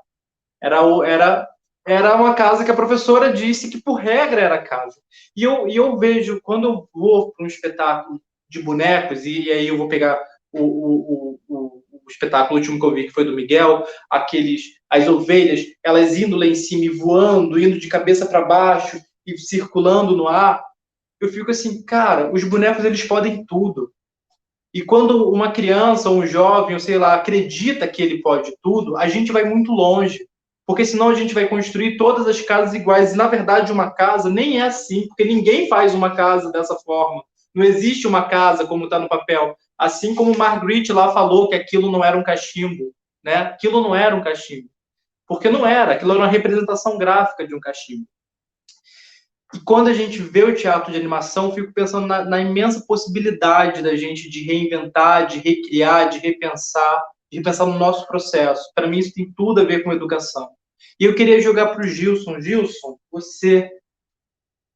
Era uma casa que a professora disse que, por regra, era casa. E eu vejo, quando eu vou para um espetáculo de bonecos, e aí eu vou pegar o espetáculo último que eu vi, que foi do Miguel, as ovelhas, elas indo lá em cima e voando, indo de cabeça para baixo e circulando no ar, eu fico assim, cara, os bonecos, eles podem tudo. E quando uma criança, um jovem, ou sei lá, acredita que ele pode tudo, a gente vai muito longe. Porque senão a gente vai construir todas as casas iguais. E, na verdade, uma casa nem é assim, porque ninguém faz uma casa dessa forma. Não existe uma casa como está no papel. Assim como Marguerite lá falou que aquilo não era um cachimbo, né? Aquilo não era um cachimbo. Porque não era, aquilo era uma representação gráfica de um cachimbo. E quando a gente vê o teatro de animação, eu fico pensando na imensa possibilidade da gente de reinventar, de recriar, de repensar no nosso processo. Para mim, isso tem tudo a ver com educação. E eu queria jogar para o Gilson. Gilson, você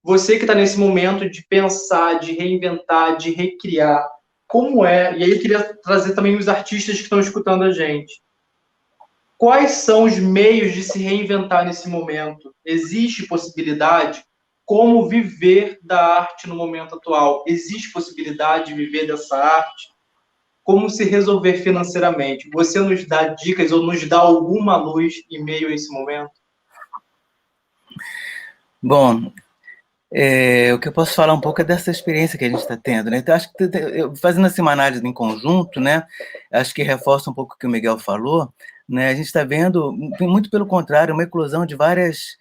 que está nesse momento de pensar, de reinventar, de recriar, como é? E aí eu queria trazer também os artistas que estão escutando a gente. Quais são os meios de se reinventar nesse momento? Existe possibilidade? Como viver da arte no momento atual? Existe possibilidade de viver dessa arte? Como se resolver financeiramente? Você nos dá dicas ou nos dá alguma luz em meio a esse momento? Bom, o que eu posso falar um pouco é dessa experiência que a gente está tendo, né? Então, acho que fazendo assim uma análise em conjunto, né? Acho que reforça um pouco o que o Miguel falou, né? A gente está vendo, muito pelo contrário, uma eclosão de várias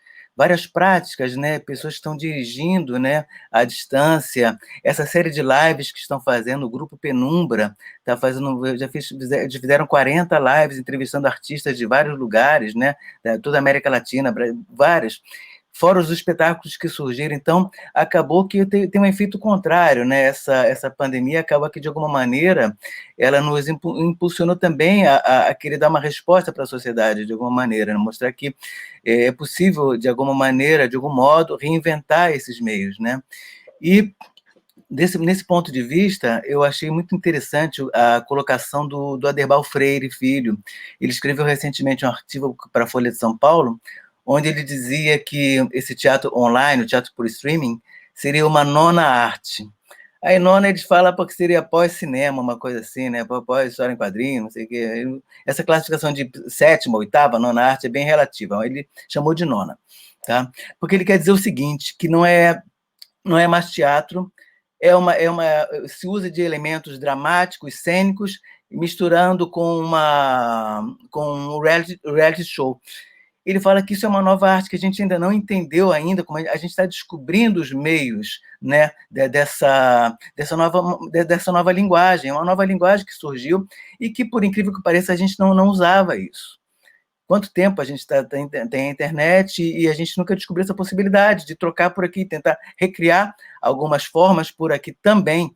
práticas, né? Pessoas que estão dirigindo, né, à distância. Essa série de lives que estão fazendo, o Grupo Penumbra está fazendo, já fizeram 40 lives entrevistando artistas de vários lugares, né? Toda a América Latina, várias. Fora os espetáculos que surgiram. Então, acabou que tem um efeito contrário, né? Essa pandemia acaba que, de alguma maneira, ela nos impulsionou também a querer dar uma resposta para a sociedade, de alguma maneira, né? Mostrar que é possível, de alguma maneira, de algum modo, reinventar esses meios, né? E, nesse ponto de vista, eu achei muito interessante a colocação do Aderbal Freire Filho. Ele escreveu recentemente um artigo para a Folha de São Paulo, onde ele dizia que esse teatro online, o teatro por streaming, seria uma nona arte. Aí nona eles falam porque seria pós-cinema, uma coisa assim, né? Pós-história em quadrinho, não sei o quê. Essa classificação de sétima, oitava, nona arte é bem relativa. Ele chamou de nona, tá? Porque ele quer dizer o seguinte, que não é mais teatro, se usa de elementos dramáticos, cênicos, misturando com um reality show. Ele fala que isso é uma nova arte que a gente ainda não entendeu ainda, como a gente está descobrindo os meios, né, dessa nova linguagem, uma nova linguagem que surgiu e que, por incrível que pareça, a gente não usava isso. Quanto tempo a gente tem a internet e a gente nunca descobriu essa possibilidade de trocar por aqui, tentar recriar algumas formas por aqui também,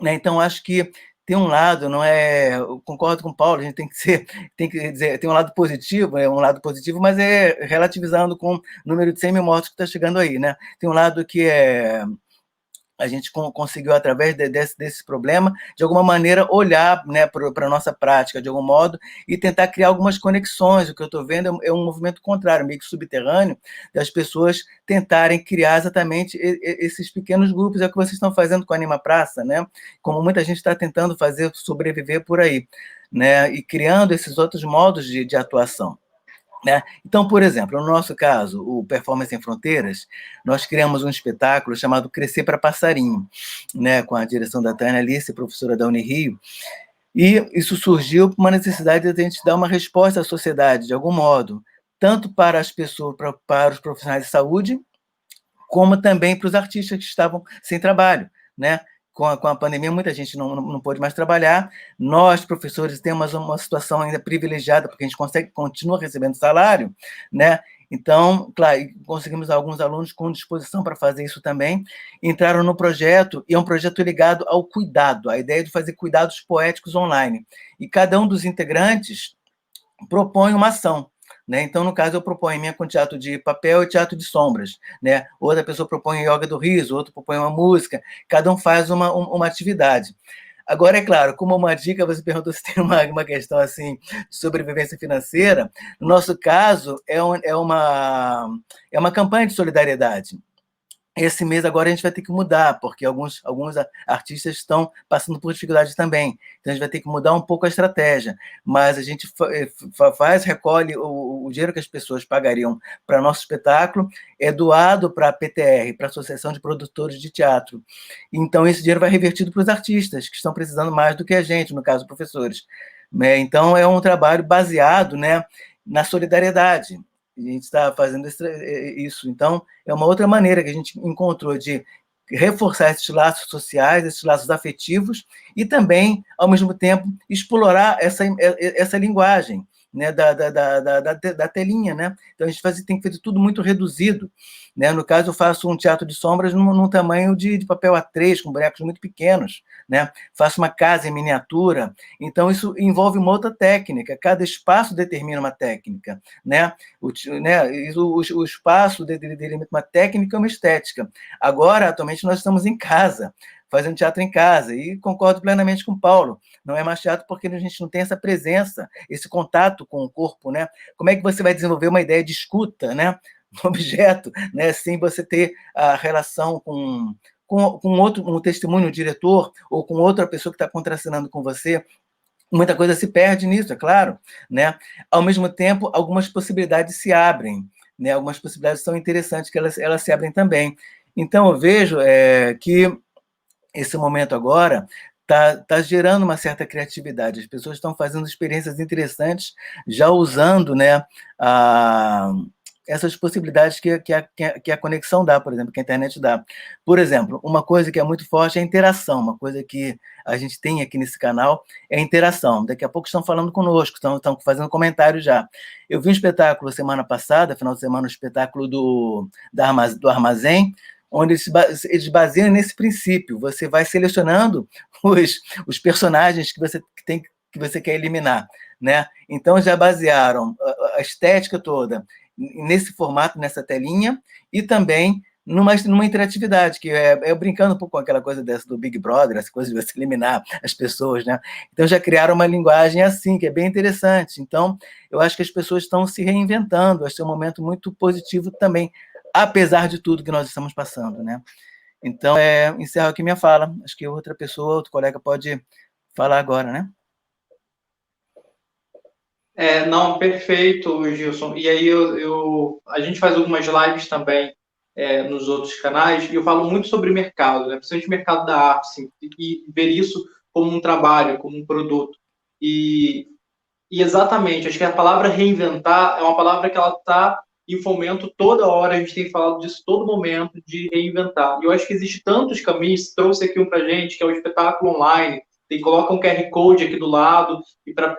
né? Então, acho que tem um lado, eu concordo com o Paulo, a gente tem que dizer, tem um lado positivo, mas é relativizando com o número de 100 mil mortos que está chegando aí, né? Tem um lado que a gente conseguiu, através desse problema, de alguma maneira, olhar, né, para a nossa prática, de algum modo, e tentar criar algumas conexões. O que eu estou vendo é um movimento contrário, meio que subterrâneo, das pessoas tentarem criar exatamente esses pequenos grupos. É o que vocês estão fazendo com a Anima Praça, né? Como muita gente está tentando fazer sobreviver por aí, né? E criando esses outros modos de atuação, né? Então, por exemplo, no nosso caso, o Performance Sem Fronteiras, nós criamos um espetáculo chamado Crescer para Passarinho, né? Com a direção da Tânia Alice, professora da Unirio, e isso surgiu por uma necessidade de a gente dar uma resposta à sociedade, de algum modo, tanto para as pessoas, para os profissionais de saúde, como também para os artistas que estavam sem trabalho, né? Com a pandemia, muita gente não pôde mais trabalhar. Nós, professores, temos uma situação ainda privilegiada, porque a gente continua recebendo salário, né? Então, claro, conseguimos alguns alunos com disposição para fazer isso também, entraram no projeto, e é um projeto ligado ao cuidado, a ideia de fazer cuidados poéticos online. E cada um dos integrantes propõe uma ação, né? Então, no caso, eu proponho emenda com teatro de papel e teatro de sombras, né? Outra pessoa propõe yoga do riso, outro propõe uma música, cada um faz uma atividade. Agora, é claro, como uma dica, você perguntou se tem uma questão assim de sobrevivência financeira. No nosso caso, é uma campanha de solidariedade. Esse mês agora a gente vai ter que mudar, porque alguns artistas estão passando por dificuldades também. Então a gente vai ter que mudar um pouco a estratégia. Mas a gente recolhe o dinheiro que as pessoas pagariam para nosso espetáculo, é doado para a PTR, para a Associação de Produtores de Teatro. Então esse dinheiro vai revertido para os artistas, que estão precisando mais do que a gente, no caso, professores. Então é um trabalho baseado, né, na solidariedade. A gente está fazendo isso. Então, é uma outra maneira que a gente encontrou de reforçar esses laços sociais, esses laços afetivos, e também, ao mesmo tempo, explorar essa linguagem, né, da telinha. Né? Então, a gente tem que fazer tudo muito reduzido. Né? No caso, eu faço um teatro de sombras num tamanho de papel A3, com bonecos muito pequenos. Né? Faço uma casa em miniatura. Então, isso envolve uma outra técnica. Cada espaço determina uma técnica. Né? O espaço delimita uma técnica e uma estética. Agora, atualmente, nós estamos em casa, fazendo teatro em casa, e concordo plenamente com o Paulo. Não é mais teatro porque a gente não tem essa presença, esse contato com o corpo. Né? Como é que você vai desenvolver uma ideia de escuta, né? Um objeto, né? Sem você ter a relação com um testemunho, um diretor, ou com outra pessoa que está contracenando com você? Muita coisa se perde nisso, é claro. Né? Ao mesmo tempo, algumas possibilidades se abrem. Né? Algumas possibilidades são interessantes, que elas se abrem também. Então, eu vejo que esse momento agora está gerando uma certa criatividade. As pessoas estão fazendo experiências interessantes, já usando, né, essas possibilidades que a conexão dá, por exemplo, que a internet dá. Por exemplo, uma coisa que é muito forte é a interação. Uma coisa que a gente tem aqui nesse canal é a interação. Daqui a pouco estão falando conosco, estão fazendo comentários já. Eu vi um espetáculo semana passada, final de semana, um espetáculo do Armazém, onde eles baseiam nesse princípio. Você vai selecionando os personagens que você quer eliminar. Né? Então, já basearam a estética toda nesse formato, nessa telinha, e também numa interatividade, que é brincando um pouco com aquela coisa dessa do Big Brother, essa coisa de você eliminar as pessoas. Né? Então, já criaram uma linguagem assim, que é bem interessante. Então, eu acho que as pessoas estão se reinventando. Acho que é um momento muito positivo também, apesar de tudo que nós estamos passando. Né? Então, encerro aqui minha fala. Acho que outra pessoa, outro colega pode falar agora, né? Não, perfeito, Gilson. E aí a gente faz algumas lives também nos outros canais, e eu falo muito sobre mercado, né? Principalmente mercado da arte, assim, e ver isso como um trabalho, como um produto. E exatamente, acho que a palavra reinventar é uma palavra que ela está em fomento toda hora, a gente tem falado disso todo momento, de reinventar. E eu acho que existe tantos caminhos, trouxe aqui um para gente, que é o espetáculo online, coloca um QR Code aqui do lado, e para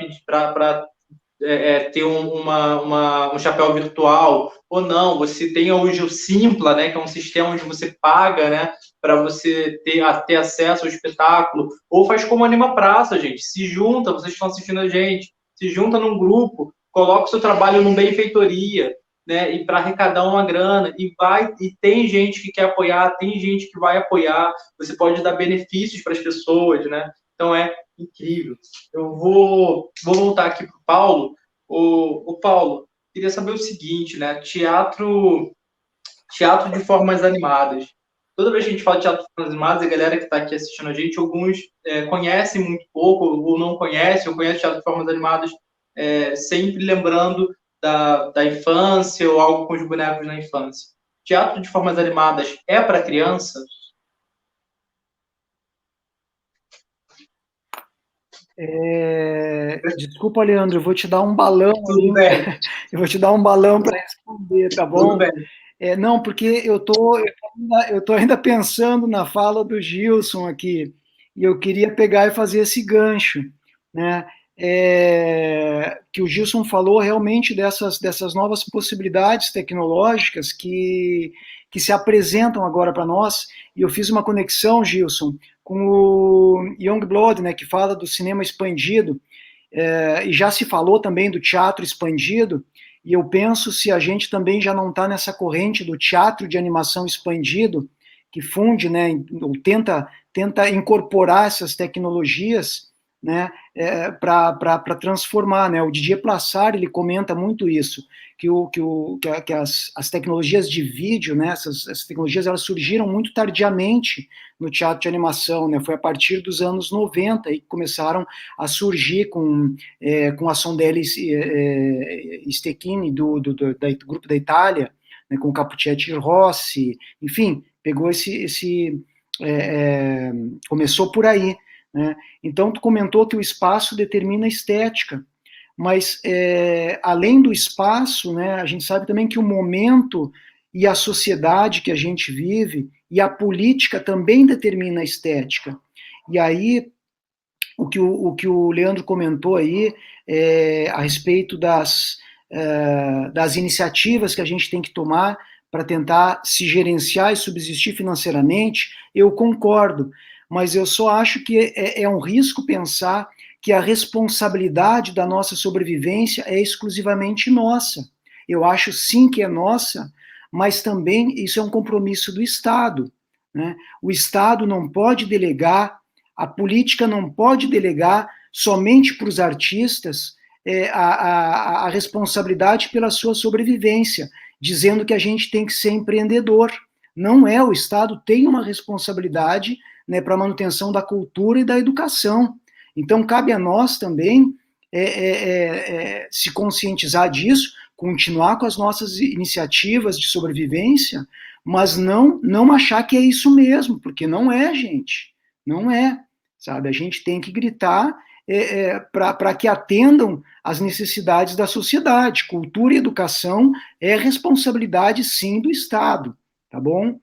ter um chapéu virtual, ou não, você tem hoje o Simpla, né, que é um sistema onde você paga, né, para você ter acesso ao espetáculo, ou faz como Anima Praça, gente, se junta, vocês estão assistindo a gente, se junta num grupo, coloca o seu trabalho num benfeitoria, né, e para arrecadar uma grana, e tem gente que quer apoiar, tem gente que vai apoiar, você pode dar benefícios para as pessoas, né, então é incrível. Eu vou voltar aqui para o Paulo. O Paulo, queria saber o seguinte, né? Teatro de formas animadas. Toda vez que a gente fala de teatro de formas animadas, a galera que está aqui assistindo a gente, alguns conhecem muito pouco, ou não conhecem, ou conhecem teatro de formas animadas, sempre lembrando da infância, ou algo com os bonecos na infância. Teatro de formas animadas é para criança? Desculpa, Leandro, eu vou te dar um balão. Tudo bem. Eu vou te dar um balão para responder, tá bom? Tudo bem. Não, porque eu tô ainda pensando na fala do Gilson aqui, e eu queria pegar e fazer esse gancho, né? Que o Gilson falou realmente dessas novas possibilidades tecnológicas que se apresentam agora para nós, e eu fiz uma conexão, Gilson, com o Youngblood, né, que fala do cinema expandido, e já se falou também do teatro expandido, e eu penso se a gente também já não está nessa corrente do teatro de animação expandido, que funde, né, ou tenta incorporar essas tecnologias, né, para transformar, né? O Didier Plassard, ele comenta muito isso, que as tecnologias de vídeo, né, essas tecnologias, elas surgiram muito tardiamente no teatro de animação, né? Foi a partir dos anos 90 que começaram a surgir com a Sondeli Stecchini do grupo da Itália, né, com Capuchetti Rossi, enfim, pegou começou por aí, né? Então, tu comentou que o espaço determina a estética, mas além do espaço, né, a gente sabe também que o momento e a sociedade que a gente vive e a política também determina a estética. E aí, o que o Leandro comentou aí a respeito das iniciativas que a gente tem que tomar para tentar se gerenciar e subsistir financeiramente, eu concordo, mas eu só acho que é um risco pensar que a responsabilidade da nossa sobrevivência é exclusivamente nossa. Eu acho sim que é nossa, mas também isso é um compromisso do Estado, né? O Estado não pode delegar, a política não pode delegar somente para os artistas a responsabilidade pela sua sobrevivência, dizendo que a gente tem que ser empreendedor. Não é, o Estado tem uma responsabilidade, né, para a manutenção da cultura e da educação. Então, cabe a nós também se conscientizar disso, continuar com as nossas iniciativas de sobrevivência, mas não achar que é isso mesmo, porque não é, gente. Não é, sabe? A gente tem que gritar para que atendam às necessidades da sociedade. Cultura e educação é responsabilidade, sim, do Estado, tá bom?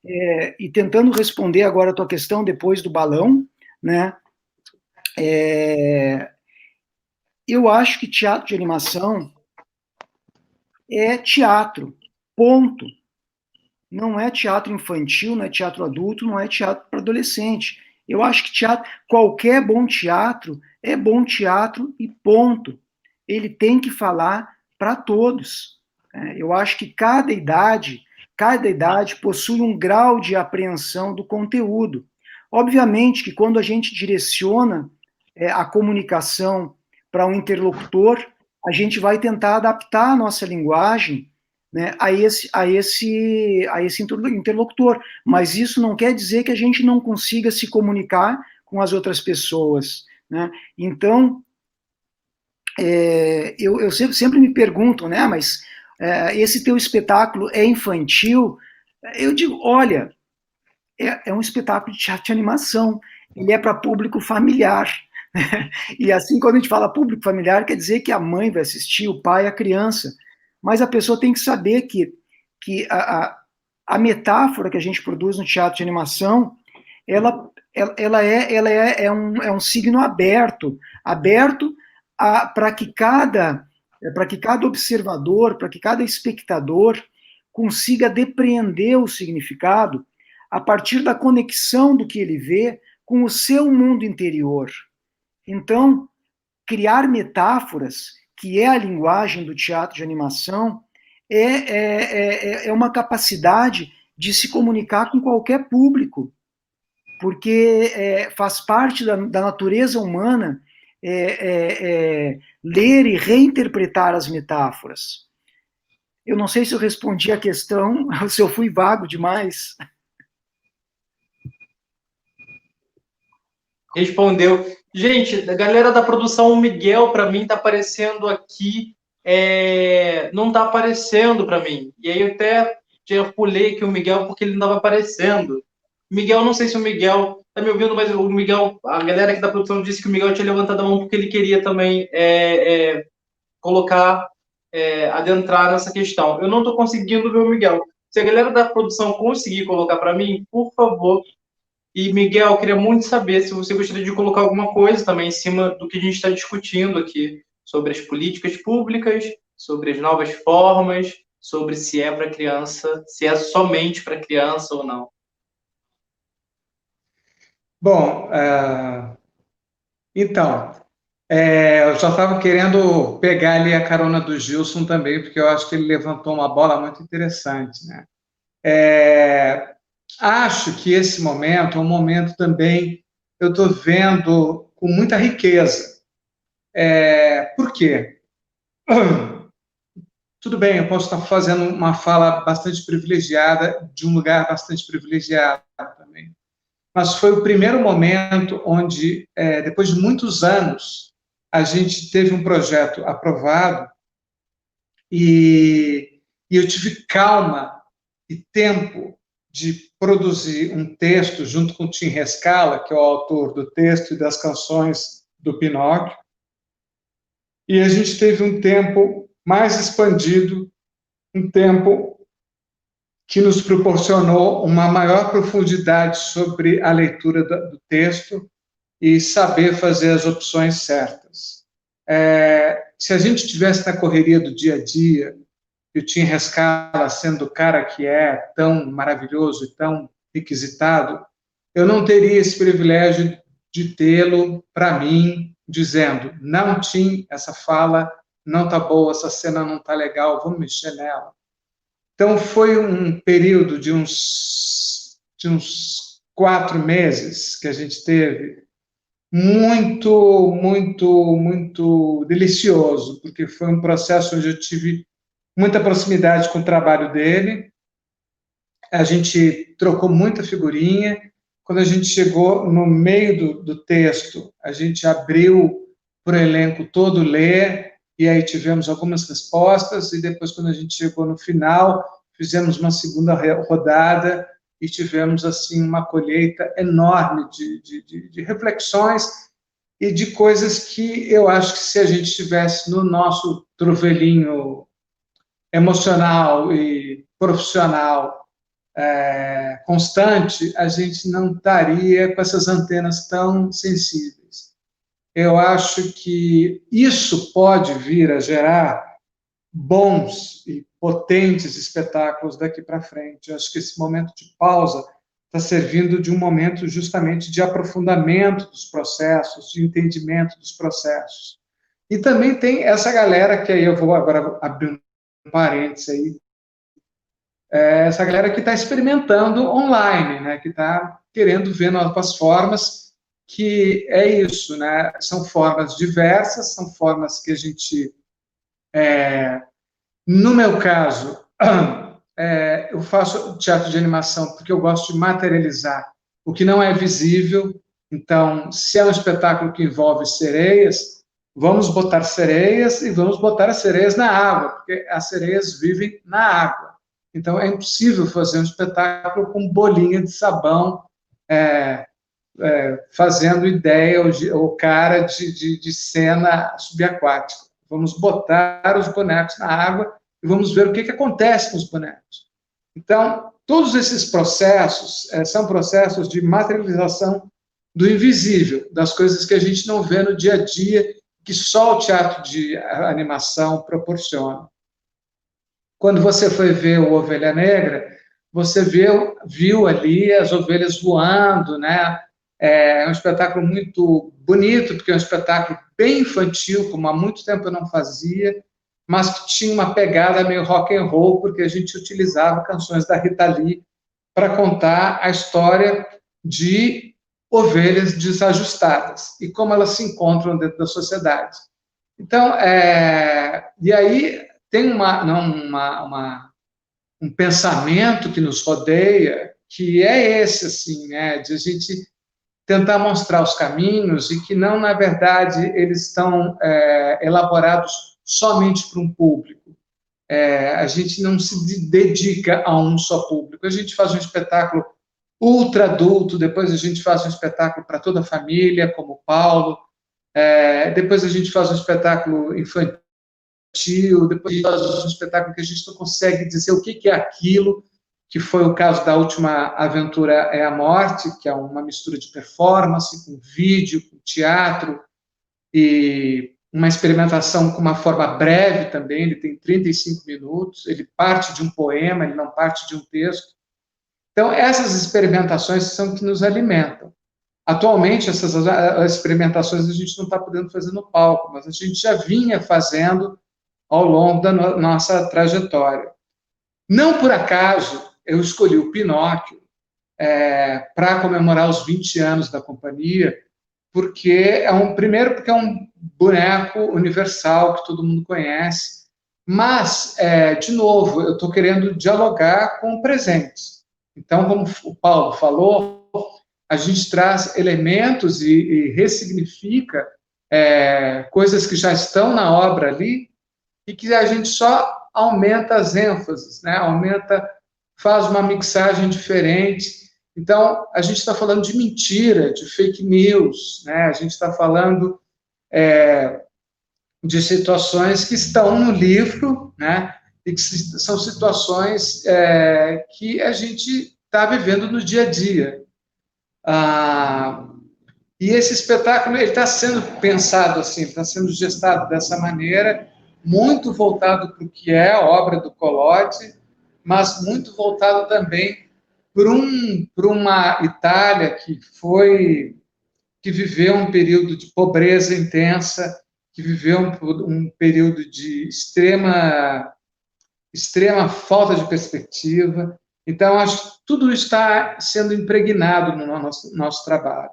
E tentando responder agora a tua questão depois do balão, né? Eu acho que teatro de animação é teatro, ponto. Não é teatro infantil, não é teatro adulto, não é teatro para adolescente. Eu acho que qualquer bom teatro é bom teatro e ponto. Ele tem que falar para todos. Eu acho que cada idade possui um grau de apreensão do conteúdo. Obviamente que quando a gente direciona a comunicação para um interlocutor, a gente vai tentar adaptar a nossa linguagem, né, a esse interlocutor. Mas isso não quer dizer que a gente não consiga se comunicar com as outras pessoas, né? Então, eu sempre me pergunto, né, mas esse teu espetáculo é infantil? Eu digo, olha, é um espetáculo de teatro de animação, ele é para público familiar. E assim, quando a gente fala público familiar, quer dizer que a mãe vai assistir, o pai, a criança. Mas a pessoa tem que saber que a metáfora que a gente produz no teatro de animação, ela é um signo aberto para que cada observador, para que cada espectador consiga depreender o significado a partir da conexão do que ele vê com o seu mundo interior. Então, criar metáforas, que é a linguagem do teatro de animação, é uma capacidade de se comunicar com qualquer público, porque faz parte da natureza humana ler e reinterpretar as metáforas. Eu não sei se eu respondi a questão, se eu fui vago demais. Respondeu. Gente, a galera da produção, o Miguel, para mim, tá aparecendo aqui. Não tá aparecendo para mim. E aí eu até já pulei aqui o Miguel porque ele não estava aparecendo. Miguel, não sei se o Miguel tá me ouvindo, mas o Miguel, a galera aqui da produção disse que o Miguel tinha levantado a mão porque ele queria também colocar, adentrar nessa questão. Eu não estou conseguindo ver o Miguel. Se a galera da produção conseguir colocar para mim, por favor. E, Miguel, eu queria muito saber se você gostaria de colocar alguma coisa também em cima do que a gente está discutindo aqui, sobre as políticas públicas, sobre as novas formas, sobre se é para criança, se é somente para criança ou não. Bom, então, Eu já estava querendo pegar ali a carona do Gilson também, porque eu acho que ele levantou uma bola muito interessante, né? Acho que esse momento é um momento também, eu estou vendo com muita riqueza. Por quê? Tudo bem, eu posso estar fazendo uma fala bastante privilegiada, de um lugar bastante privilegiado também. Mas foi o primeiro momento onde, depois de muitos anos, a gente teve um projeto aprovado e eu tive calma e tempo de produzir um texto junto com o Tim Rescala, que é o autor do texto e das canções do Pinóquio, e a gente teve um tempo mais expandido, um tempo que nos proporcionou uma maior profundidade sobre a leitura do texto e saber fazer as opções certas. Se a gente estivesse na correria do dia a dia, e o Tim Rescala sendo o cara que é tão maravilhoso e tão requisitado, eu não teria esse privilégio de tê-lo para mim, dizendo, não, Tim, essa fala não está boa, essa cena não está legal, vamos mexer nela. Então, foi um período de uns 4 meses que a gente teve, muito, muito, muito delicioso, porque foi um processo onde eu tive muita proximidade com o trabalho dele, a gente trocou muita figurinha. Quando a gente chegou no meio do texto, a gente abriu para o elenco todo ler, e aí tivemos algumas respostas, e depois, quando a gente chegou no final, fizemos uma segunda rodada e tivemos assim uma colheita enorme de reflexões e de coisas que eu acho que, se a gente estivesse no nosso trovelinho emocional e profissional constante, a gente não estaria com essas antenas tão sensíveis. Eu acho que isso pode vir a gerar bons e potentes espetáculos daqui para frente. Eu acho que esse momento de pausa está servindo de um momento justamente de aprofundamento dos processos, de entendimento dos processos. E também tem essa galera, que aí eu vou agora abrir um parênteses aí, essa galera que está experimentando online, né, que está querendo ver novas formas, que é isso, né, são formas diversas, são formas que a gente, no meu caso, eu faço teatro de animação porque eu gosto de materializar o que não é visível. Então, se é um espetáculo que envolve sereias, vamos botar sereias e vamos botar as sereias na água, porque as sereias vivem na água. Então, é impossível fazer um espetáculo com bolinha de sabão, fazendo ideia ou cara de cena subaquática. Vamos botar os bonecos na água e vamos ver o que acontece com os bonecos. Então, todos esses processos são processos de materialização do invisível, das coisas que a gente não vê no dia a dia, que só o teatro de animação proporciona. Quando você foi ver o Ovelha Negra, você viu ali as ovelhas voando, né? É um espetáculo muito bonito, porque é um espetáculo bem infantil, como há muito tempo eu não fazia, mas que tinha uma pegada meio rock and roll, porque a gente utilizava canções da Rita Lee para contar a história de ovelhas desajustadas e como elas se encontram dentro da sociedade. Então, e aí tem um pensamento que nos rodeia, que é esse, assim, né, de a gente tentar mostrar os caminhos e que não, na verdade, eles estão elaborados somente para um público. A gente não se dedica a um só público. A gente faz um espetáculo ultra adulto, depois a gente faz um espetáculo para toda a família, como o Paulo, depois a gente faz um espetáculo infantil, depois a gente faz um espetáculo que a gente não consegue dizer o que é aquilo, que foi o caso da última aventura é a morte, que é uma mistura de performance, com vídeo, com teatro, e uma experimentação com uma forma breve também, ele tem 35 minutos, ele parte de um poema, ele não parte de um texto. Então, essas experimentações são que nos alimentam. Atualmente, essas experimentações a gente não está podendo fazer no palco, mas a gente já vinha fazendo ao longo da nossa trajetória. Não por acaso eu escolhi o Pinóquio para comemorar os 20 anos da companhia, porque primeiro porque é um boneco universal que todo mundo conhece, mas, de novo, eu estou querendo dialogar com presentes. Então, como o Paulo falou, a gente traz elementos e ressignifica coisas que já estão na obra ali e que a gente só aumenta as ênfases, né? Faz uma mixagem diferente. Então, a gente está falando de mentira, de fake news, né? A gente está falando de situações que estão no livro, né? E que são situações que a gente está vivendo no dia a dia. E esse espetáculo está sendo pensado assim, está sendo gestado dessa maneira, muito voltado para o que é a obra do Collodi, mas muito voltado também para uma Itália que viveu um período de pobreza intensa, que viveu um período de extrema falta de perspectiva. Então, acho que tudo está sendo impregnado no nosso trabalho.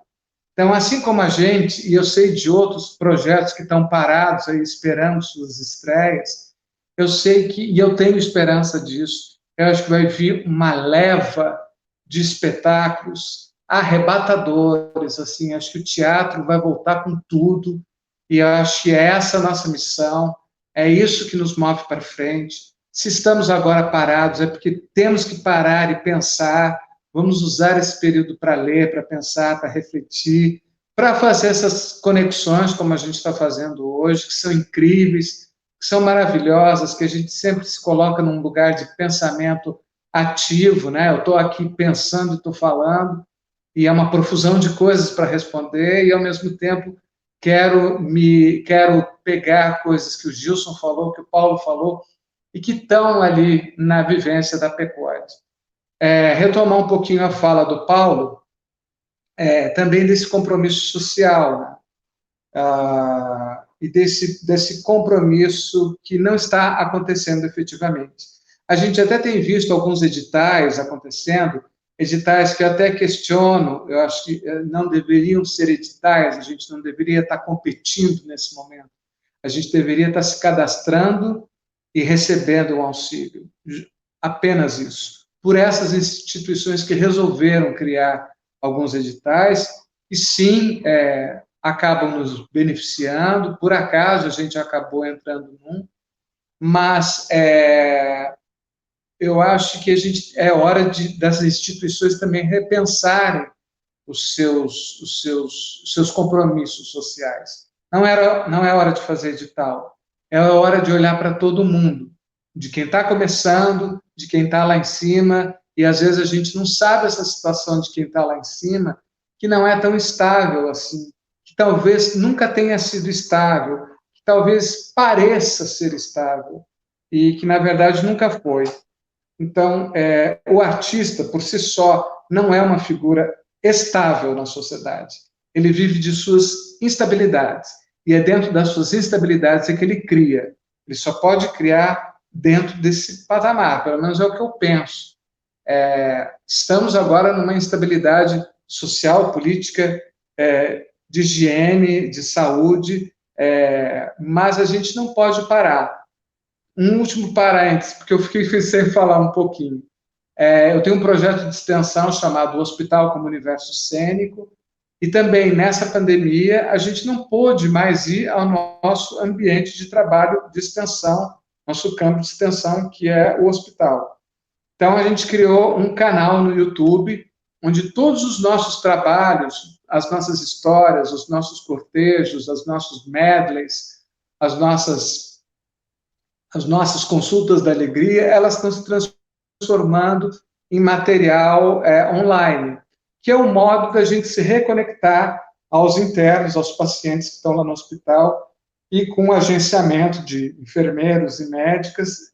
Então, assim como a gente, e eu sei de outros projetos que estão parados aí esperando suas estreias, eu sei e eu tenho esperança disso, eu acho que vai vir uma leva de espetáculos arrebatadores, assim, acho que o teatro vai voltar com tudo, e eu acho que essa é a nossa missão, é isso que nos move para frente. Se estamos agora parados, é porque temos que parar e pensar. Vamos usar esse período para ler, para pensar, para refletir, para fazer essas conexões, como a gente está fazendo hoje, que são incríveis, que são maravilhosas, que a gente sempre se coloca num lugar de pensamento ativo, né? Eu estou aqui pensando e estou falando, e é uma profusão de coisas para responder, e ao mesmo tempo quero pegar coisas que o Gilson falou, que o Paulo falou, e que estão ali na vivência da PECOD. Retomar um pouquinho a fala do Paulo, também desse compromisso social, né? E desse compromisso que não está acontecendo efetivamente. A gente até tem visto alguns editais acontecendo, editais que eu até questiono, eu acho que não deveriam ser editais, a gente não deveria estar competindo nesse momento, a gente deveria estar se cadastrando e recebendo um auxílio, apenas isso. Por essas instituições que resolveram criar alguns editais, e sim, acabam nos beneficiando, por acaso a gente acabou entrando num, mas eu acho que é hora das instituições também repensarem os seus compromissos sociais. Não é hora de fazer edital, é hora de olhar para todo mundo, de quem está começando, de quem está lá em cima, e às vezes a gente não sabe essa situação de quem está lá em cima, que não é tão estável assim, que talvez nunca tenha sido estável, que talvez pareça ser estável, e que na verdade nunca foi. Então, o artista, por si só, não é uma figura estável na sociedade. Ele vive de suas instabilidades. E é dentro das suas instabilidades que ele cria. Ele só pode criar dentro desse patamar, pelo menos é o que eu penso. Estamos agora numa instabilidade social, política, de higiene, de saúde, mas a gente não pode parar. Um último parênteses, porque eu fiquei sem falar um pouquinho. Eu tenho um projeto de extensão chamado Hospital como Universo Cênico, e também nessa pandemia a gente não pôde mais ir ao nosso ambiente de trabalho de extensão, nosso campo de extensão, que é o hospital. Então a gente criou um canal no YouTube, onde todos os nossos trabalhos, as nossas histórias, os nossos cortejos, os nossos medleys, as nossas consultas da alegria, elas estão se transformando em material online, que é um modo da gente se reconectar aos internos, aos pacientes que estão lá no hospital, e com agenciamento de enfermeiros e médicas,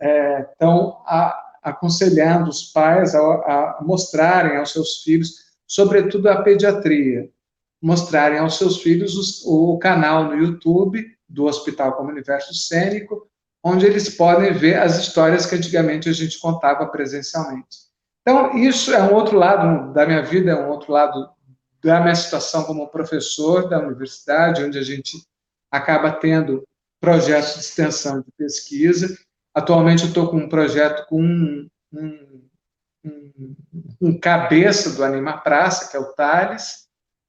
estão aconselhando os pais a mostrarem aos seus filhos, sobretudo a pediatria. mostrarem aos seus filhos o canal no YouTube do Hospital como Universo Cênico, onde eles podem ver as histórias que antigamente a gente contava presencialmente. Então, isso é um outro lado da minha vida, é um outro lado da minha situação como professor da universidade, onde a gente acaba tendo projetos de extensão de pesquisa. Atualmente, eu estou com um projeto com um cabeça do Anima Praça, que é o Thales,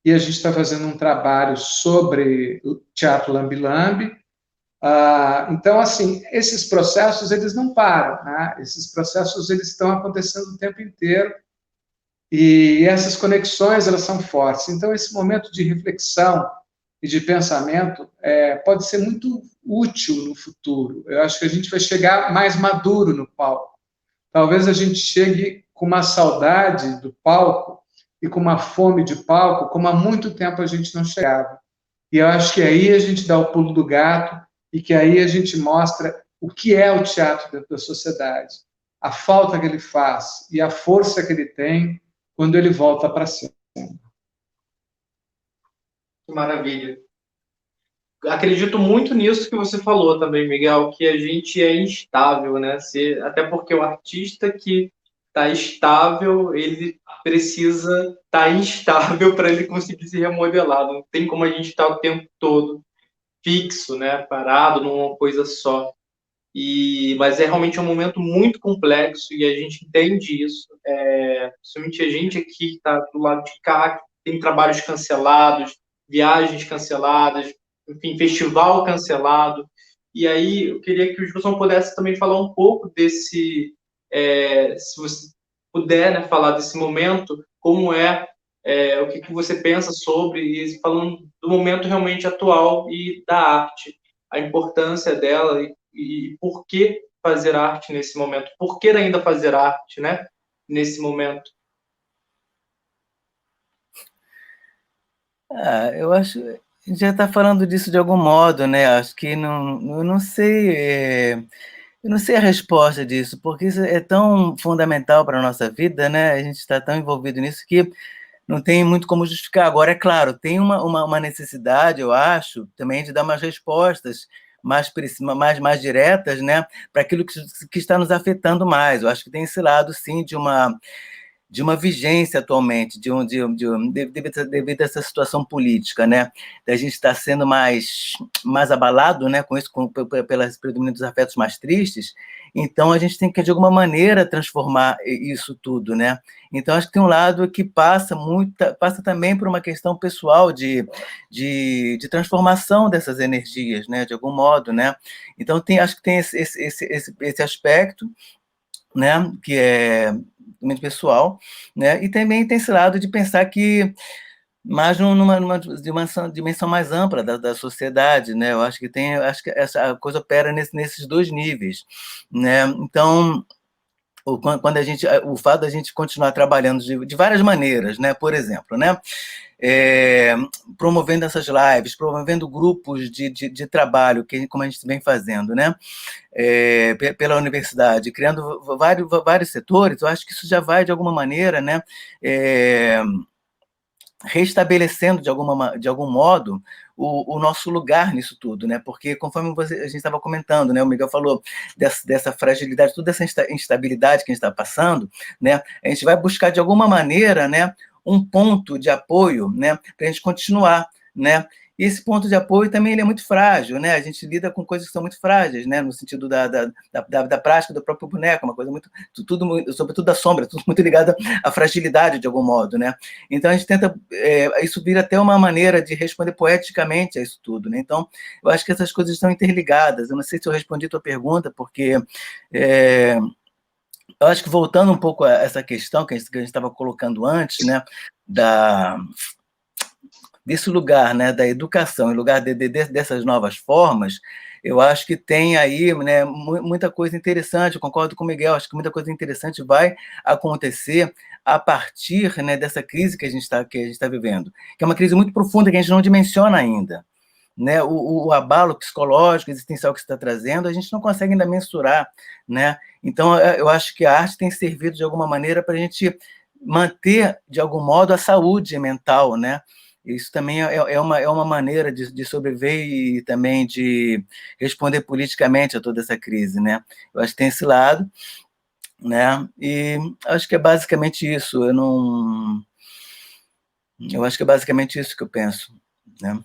e a gente está fazendo um trabalho sobre o teatro lambe-lambe. Então, assim, esses processos, eles não param, né? Esses processos, eles estão acontecendo o tempo inteiro, e essas conexões, elas são fortes. Então, esse momento de reflexão e de pensamento pode ser muito útil no futuro. Eu acho que a gente vai chegar mais maduro no palco. Talvez a gente chegue com uma saudade do palco e com uma fome de palco, como há muito tempo a gente não chegava. E eu acho que aí a gente dá o pulo do gato e que aí a gente mostra o que é o teatro dentro da sociedade, a falta que ele faz e a força que ele tem quando ele volta para cima. Que maravilha. Acredito muito nisso que você falou também, Miguel, que a gente é instável, né? Até porque o artista que está estável, ele precisa estar instável para ele conseguir se remodelar. Não tem como a gente estar o tempo todo fixo, né? Parado numa coisa só. Mas é realmente um momento muito complexo e a gente entende isso. Principalmente a gente aqui que está do lado de cá, que tem trabalhos cancelados, viagens canceladas, enfim, festival cancelado. E aí eu queria que o Gilson pudesse também falar um pouco se você puder, né, falar desse momento, como o que você pensa sobre, e falando do momento realmente atual e da arte, a importância dela e por que fazer arte nesse momento, por que ainda fazer arte, né, nesse momento. Eu acho a gente já está falando disso de algum modo, né? Acho que eu não sei, eu não sei a resposta disso, porque isso é tão fundamental para a nossa vida, né? A gente está tão envolvido nisso que não tem muito como justificar. Agora, é claro, tem uma necessidade, eu acho, também de dar umas respostas mais diretas, né, para aquilo que está nos afetando mais. Eu acho que tem esse lado, sim, de uma vigência atualmente, devido a essa situação política, né? A gente está sendo mais abalado, né, com isso, pelas predomínio dos afetos mais tristes. Então, a gente tem que, de alguma maneira, transformar isso tudo, né? Então, acho que tem um lado que passa também por uma questão pessoal de transformação dessas energias, né, de algum modo, né? Então, acho que tem esse aspecto, né, que é muito pessoal, né, e também tem esse lado de pensar que mais numa dimensão mais ampla da sociedade, né? Eu acho que essa coisa opera nesses dois níveis, né? Então, quando o fato da gente continuar trabalhando de várias maneiras, né? Por exemplo, né? Promovendo essas lives, promovendo grupos de trabalho, como a gente vem fazendo, né? Pela universidade, criando vários setores. Eu acho que isso já vai, de alguma maneira, né? Restabelecendo de algum modo o nosso lugar nisso tudo, né? Porque, conforme a gente estava comentando, né? O Miguel falou dessa fragilidade, toda essa instabilidade que a gente está passando, né? A gente vai buscar de alguma maneira, né, um ponto de apoio, né, para a gente continuar, né? E esse ponto de apoio também ele é muito frágil, né? A gente lida com coisas que são muito frágeis, né? No sentido da prática do próprio boneco, uma coisa muito, sobretudo da sombra, tudo muito ligado à fragilidade de algum modo, né? Então a gente tenta, isso vira até uma maneira de responder poeticamente a isso tudo, né? Então eu acho que essas coisas estão interligadas. Eu não sei se eu respondi a tua pergunta, porque eu acho que voltando um pouco a essa questão que a gente estava colocando antes, né? Desse lugar, né, da educação, em lugar dessas novas formas, eu acho que tem aí, né, muita coisa interessante. Eu concordo com o Miguel, acho que muita coisa interessante vai acontecer a partir, né, dessa crise que a gente está vivendo, que é uma crise muito profunda que a gente não dimensiona ainda, né? O abalo psicológico, existencial que você está trazendo, a gente não consegue ainda mensurar, né? Então, eu acho que a arte tem servido de alguma maneira para a gente manter, de algum modo, a saúde mental, né? Isso também é uma maneira de sobreviver e também de responder politicamente a toda essa crise, né? Eu acho que tem esse lado, né? E acho que é basicamente isso. Eu acho que é basicamente isso que eu penso, né?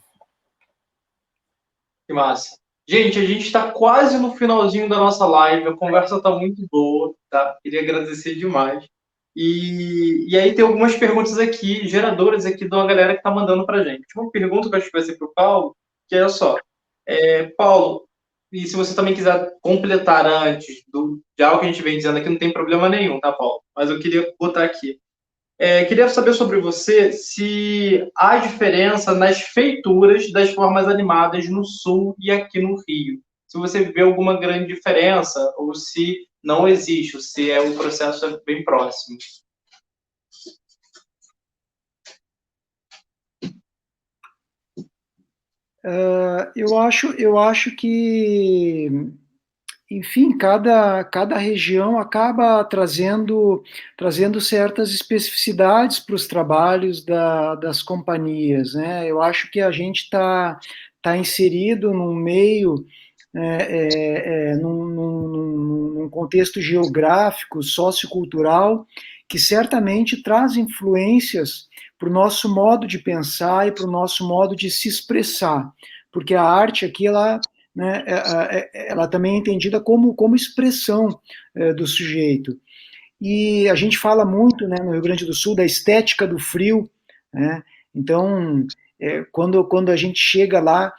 Que massa. Gente, a gente está quase no finalzinho da nossa live, a conversa está muito boa, tá? Queria agradecer demais. E aí tem algumas perguntas aqui, geradoras aqui de uma galera que está mandando para a gente. Uma pergunta que eu acho que vai ser para o Paulo, que é só, Paulo, e se você também quiser completar antes de algo que a gente vem dizendo aqui, não tem problema nenhum, tá, Paulo? Mas eu queria botar aqui. Queria saber sobre você se há diferença nas feituras das formas animadas no Sul e aqui no Rio. Se você vê alguma grande diferença ou se não existe, ou se o processo é bem próximo. Eu acho que, enfim, cada região acaba trazendo certas especificidades para os trabalhos das companhias, né? Eu acho que a gente tá inserido num meio, num contexto geográfico, sociocultural, que certamente traz influências para o nosso modo de pensar e para o nosso modo de se expressar, porque a arte aqui, né, ela também é entendida como expressão do sujeito. E a gente fala muito, né, no Rio Grande do Sul da estética do frio, né? Então, quando a gente chega lá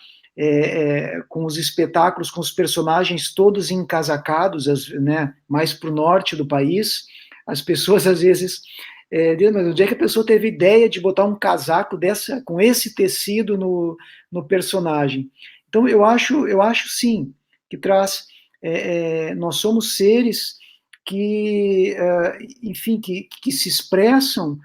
com os espetáculos, com os personagens todos encasacados, né, mais para o norte do país, as pessoas às vezes dizem, mas onde é que a pessoa teve ideia de botar um casaco com esse tecido no personagem? Então, eu acho sim, que traz, nós somos seres que, enfim, que se expressam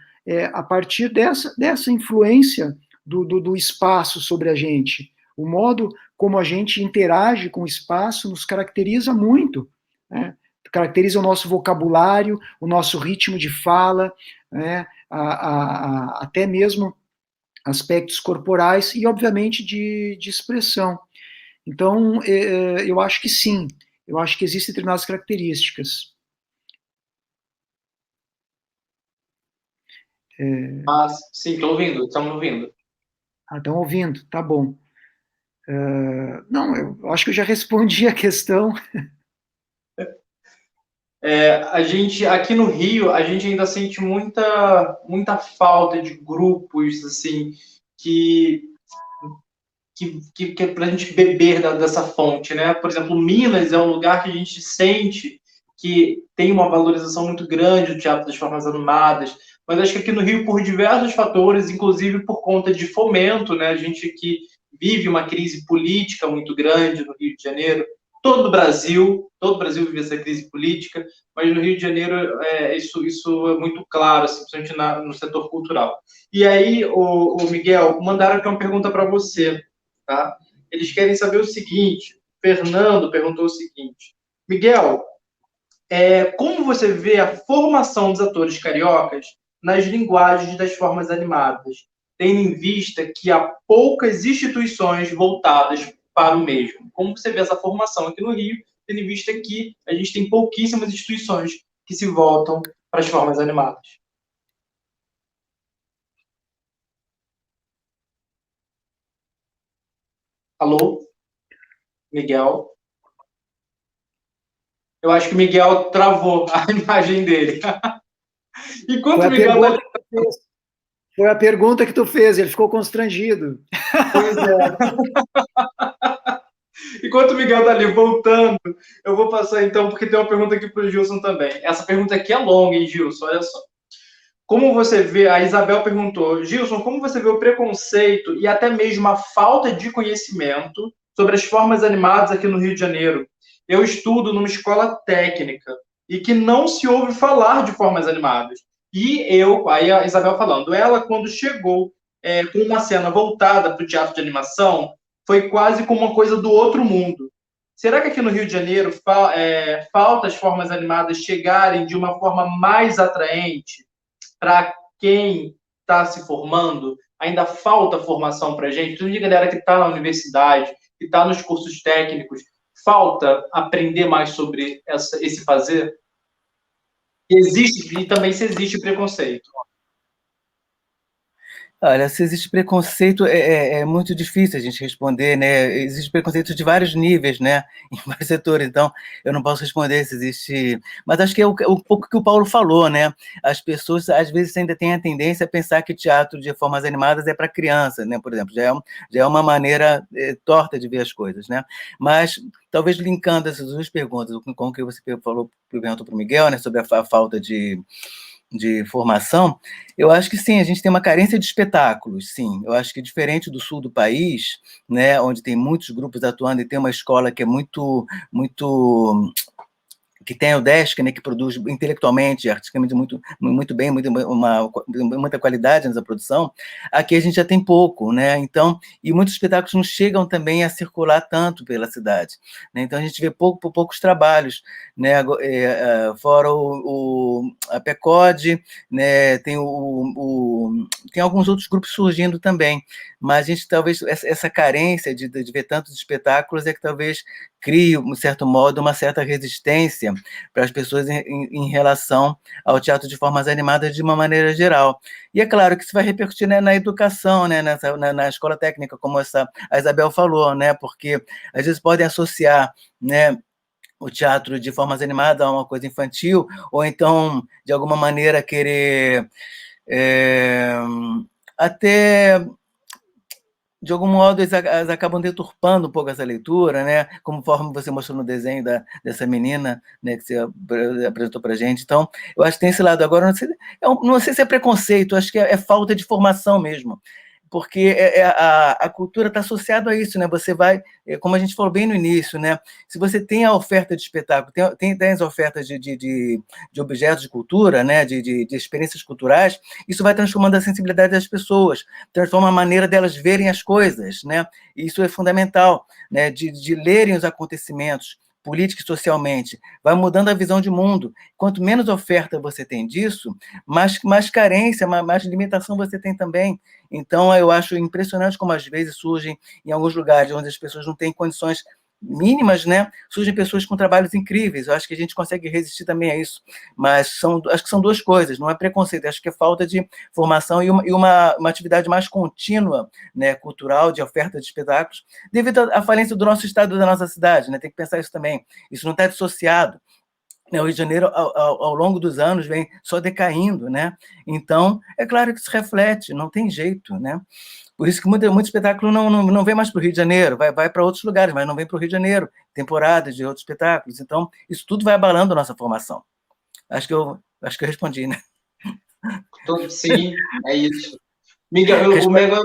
a partir dessa influência do espaço sobre a gente. O modo como a gente interage com o espaço nos caracteriza muito, né? Caracteriza o nosso vocabulário, o nosso ritmo de fala, né? Até mesmo aspectos corporais e, obviamente, de expressão. Então, eu acho que sim, eu acho que existem determinadas características. Sim, estou ouvindo, estamos ouvindo. Estão ouvindo, tá bom. Não, eu acho que eu já respondi a questão. A gente, aqui no Rio, a gente ainda sente muita falta de grupos, assim, que é para a gente beber dessa fonte, né? Por exemplo, Minas é um lugar que a gente sente que tem uma valorização muito grande do teatro das formas animadas, mas acho que aqui no Rio, por diversos fatores, inclusive por conta de fomento, né? A gente que vive uma crise política muito grande no Rio de Janeiro, todo o Brasil vive essa crise política, mas no Rio de Janeiro isso é muito claro, assim, principalmente no setor cultural. E aí, o Miguel, mandaram aqui uma pergunta para você. Tá? Eles querem saber o seguinte, Fernando perguntou o seguinte, Miguel, como você vê a formação dos atores cariocas nas linguagens das formas animadas, tendo em vista que há poucas instituições voltadas para o mesmo? Como você vê essa formação aqui no Rio, tendo em vista que a gente tem pouquíssimas instituições que se voltam para as formas animadas? Alô? Miguel? Eu acho que o Miguel travou a imagem dele. Enquanto Foi o a Miguel pergunta tá... que tu fez. Foi a pergunta que tu fez, ele ficou constrangido. Pois é. Enquanto o Miguel tá ali voltando, eu vou passar então, porque tem uma pergunta aqui para o Gilson também. Essa pergunta aqui é longa, hein, Gilson? Olha só. Como você vê, a Isabel perguntou, Gilson, como você vê o preconceito e até mesmo a falta de conhecimento sobre as formas animadas aqui no Rio de Janeiro? Eu estudo numa escola técnica e que não se ouve falar de formas animadas. Aí a Isabel falando, ela quando chegou com uma cena voltada para o teatro de animação, foi quase como uma coisa do outro mundo. Será que aqui no Rio de Janeiro falta as formas animadas chegarem de uma forma mais atraente para quem está se formando, ainda falta formação para a gente, principalmente a galera que está na universidade, que está nos cursos técnicos, falta aprender mais sobre esse fazer? Existe, e também se existe preconceito. Olha, se existe preconceito, é muito difícil a gente responder, né? Existe preconceito de vários níveis, né? Em vários setores, então eu não posso responder se existe. Mas acho que é um pouco que o Paulo falou, né? As pessoas, às vezes, ainda têm a tendência a pensar que teatro de formas animadas é para criança, né? Por exemplo, já é uma maneira torta de ver as coisas, né? Mas, talvez linkando essas duas perguntas, com o que você falou, perguntou para o Miguel, né? Sobre a falta de formação, eu acho que sim, a gente tem uma carência de espetáculos, sim. Eu acho que diferente do sul do país, né, onde tem muitos grupos atuando e tem uma escola que é muito que tem a UDESC, né, que produz intelectualmente, artisticamente muito bem, muita qualidade nessa produção, aqui a gente já tem pouco, né? Então, e muitos espetáculos não chegam também a circular tanto pela cidade, né? Então a gente vê poucos trabalhos, né? Fora a PECOD, né? Tem tem alguns outros grupos surgindo também, mas a gente talvez essa carência de ver tantos espetáculos é que talvez crie, de certo modo, uma certa resistência para as pessoas em relação ao teatro de formas animadas de uma maneira geral. E é claro que isso vai repercutir, né, na educação, né, na escola técnica, como a Isabel falou, né, porque às vezes podem associar, né, o teatro de formas animadas a uma coisa infantil, ou então, de alguma maneira, querer até de algum modo, eles acabam deturpando um pouco essa leitura, né? Conforme você mostrou no desenho dessa menina, né, que você apresentou para a gente. Então, eu acho que tem esse lado. Agora, não sei se é preconceito, acho que é falta de formação mesmo, porque a cultura está associada a isso, né? Você vai, como a gente falou bem no início, né? Se você tem a oferta de espetáculo, tem as ofertas de objetos de cultura, né? De experiências culturais, isso vai transformando a sensibilidade das pessoas, transforma a maneira delas verem as coisas, né? E isso é fundamental, né? De lerem os acontecimentos, política e socialmente, vai mudando a visão de mundo. Quanto menos oferta você tem disso, mais carência, mais limitação você tem também. Então, eu acho impressionante como, às vezes, surgem, em alguns lugares onde as pessoas não têm condições mínimas, né? Surgem pessoas com trabalhos incríveis. Eu acho que a gente consegue resistir também a isso. Mas acho que são duas coisas, não é preconceito, acho que é falta de formação e uma atividade mais contínua, né, cultural, de oferta de espetáculos, devido à falência do nosso estado, da nossa cidade, né? Tem que pensar isso também. Isso não está dissociado. O Rio de Janeiro, ao longo dos anos, vem só decaindo, né? Então, é claro que isso reflete, não tem jeito, né? Por isso que muito espetáculo não vem mais para o Rio de Janeiro, vai para outros lugares, mas não vem para o Rio de Janeiro, temporadas de outros espetáculos. Então, isso tudo vai abalando a nossa formação. Acho que eu respondi, né? Sim, é isso. Miguel, o Miguel...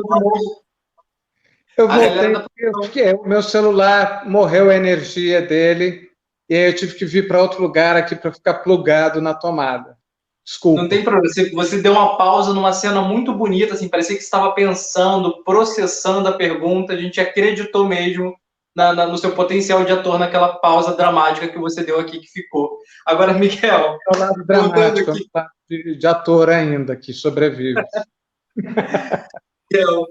Eu voltei, porque o meu celular morreu a energia dele, e aí eu tive que vir para outro lugar aqui para ficar plugado na tomada. Desculpa. Não tem problema. Você deu uma pausa numa cena muito bonita, assim, parecia que você estava pensando, processando a pergunta, a gente acreditou mesmo no seu potencial de ator naquela pausa dramática que você deu aqui, que ficou. Agora, Miguel... É o lado dramático, de ator ainda, que sobrevive. Miguel,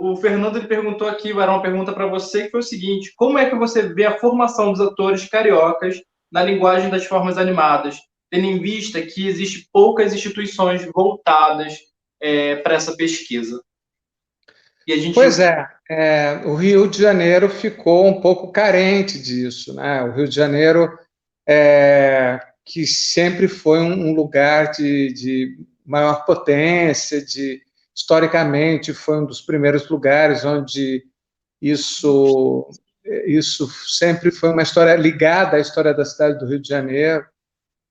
o Fernando ele perguntou aqui, era uma pergunta para você, que foi o seguinte: como é que você vê a formação dos atores cariocas na linguagem das formas animadas, tendo em vista que existem poucas instituições voltadas para essa pesquisa? E a gente... Pois o Rio de Janeiro ficou um pouco carente disso, né? O Rio de Janeiro, que sempre foi um lugar de maior potência, historicamente foi um dos primeiros lugares onde isso sempre foi uma história ligada à história da cidade do Rio de Janeiro,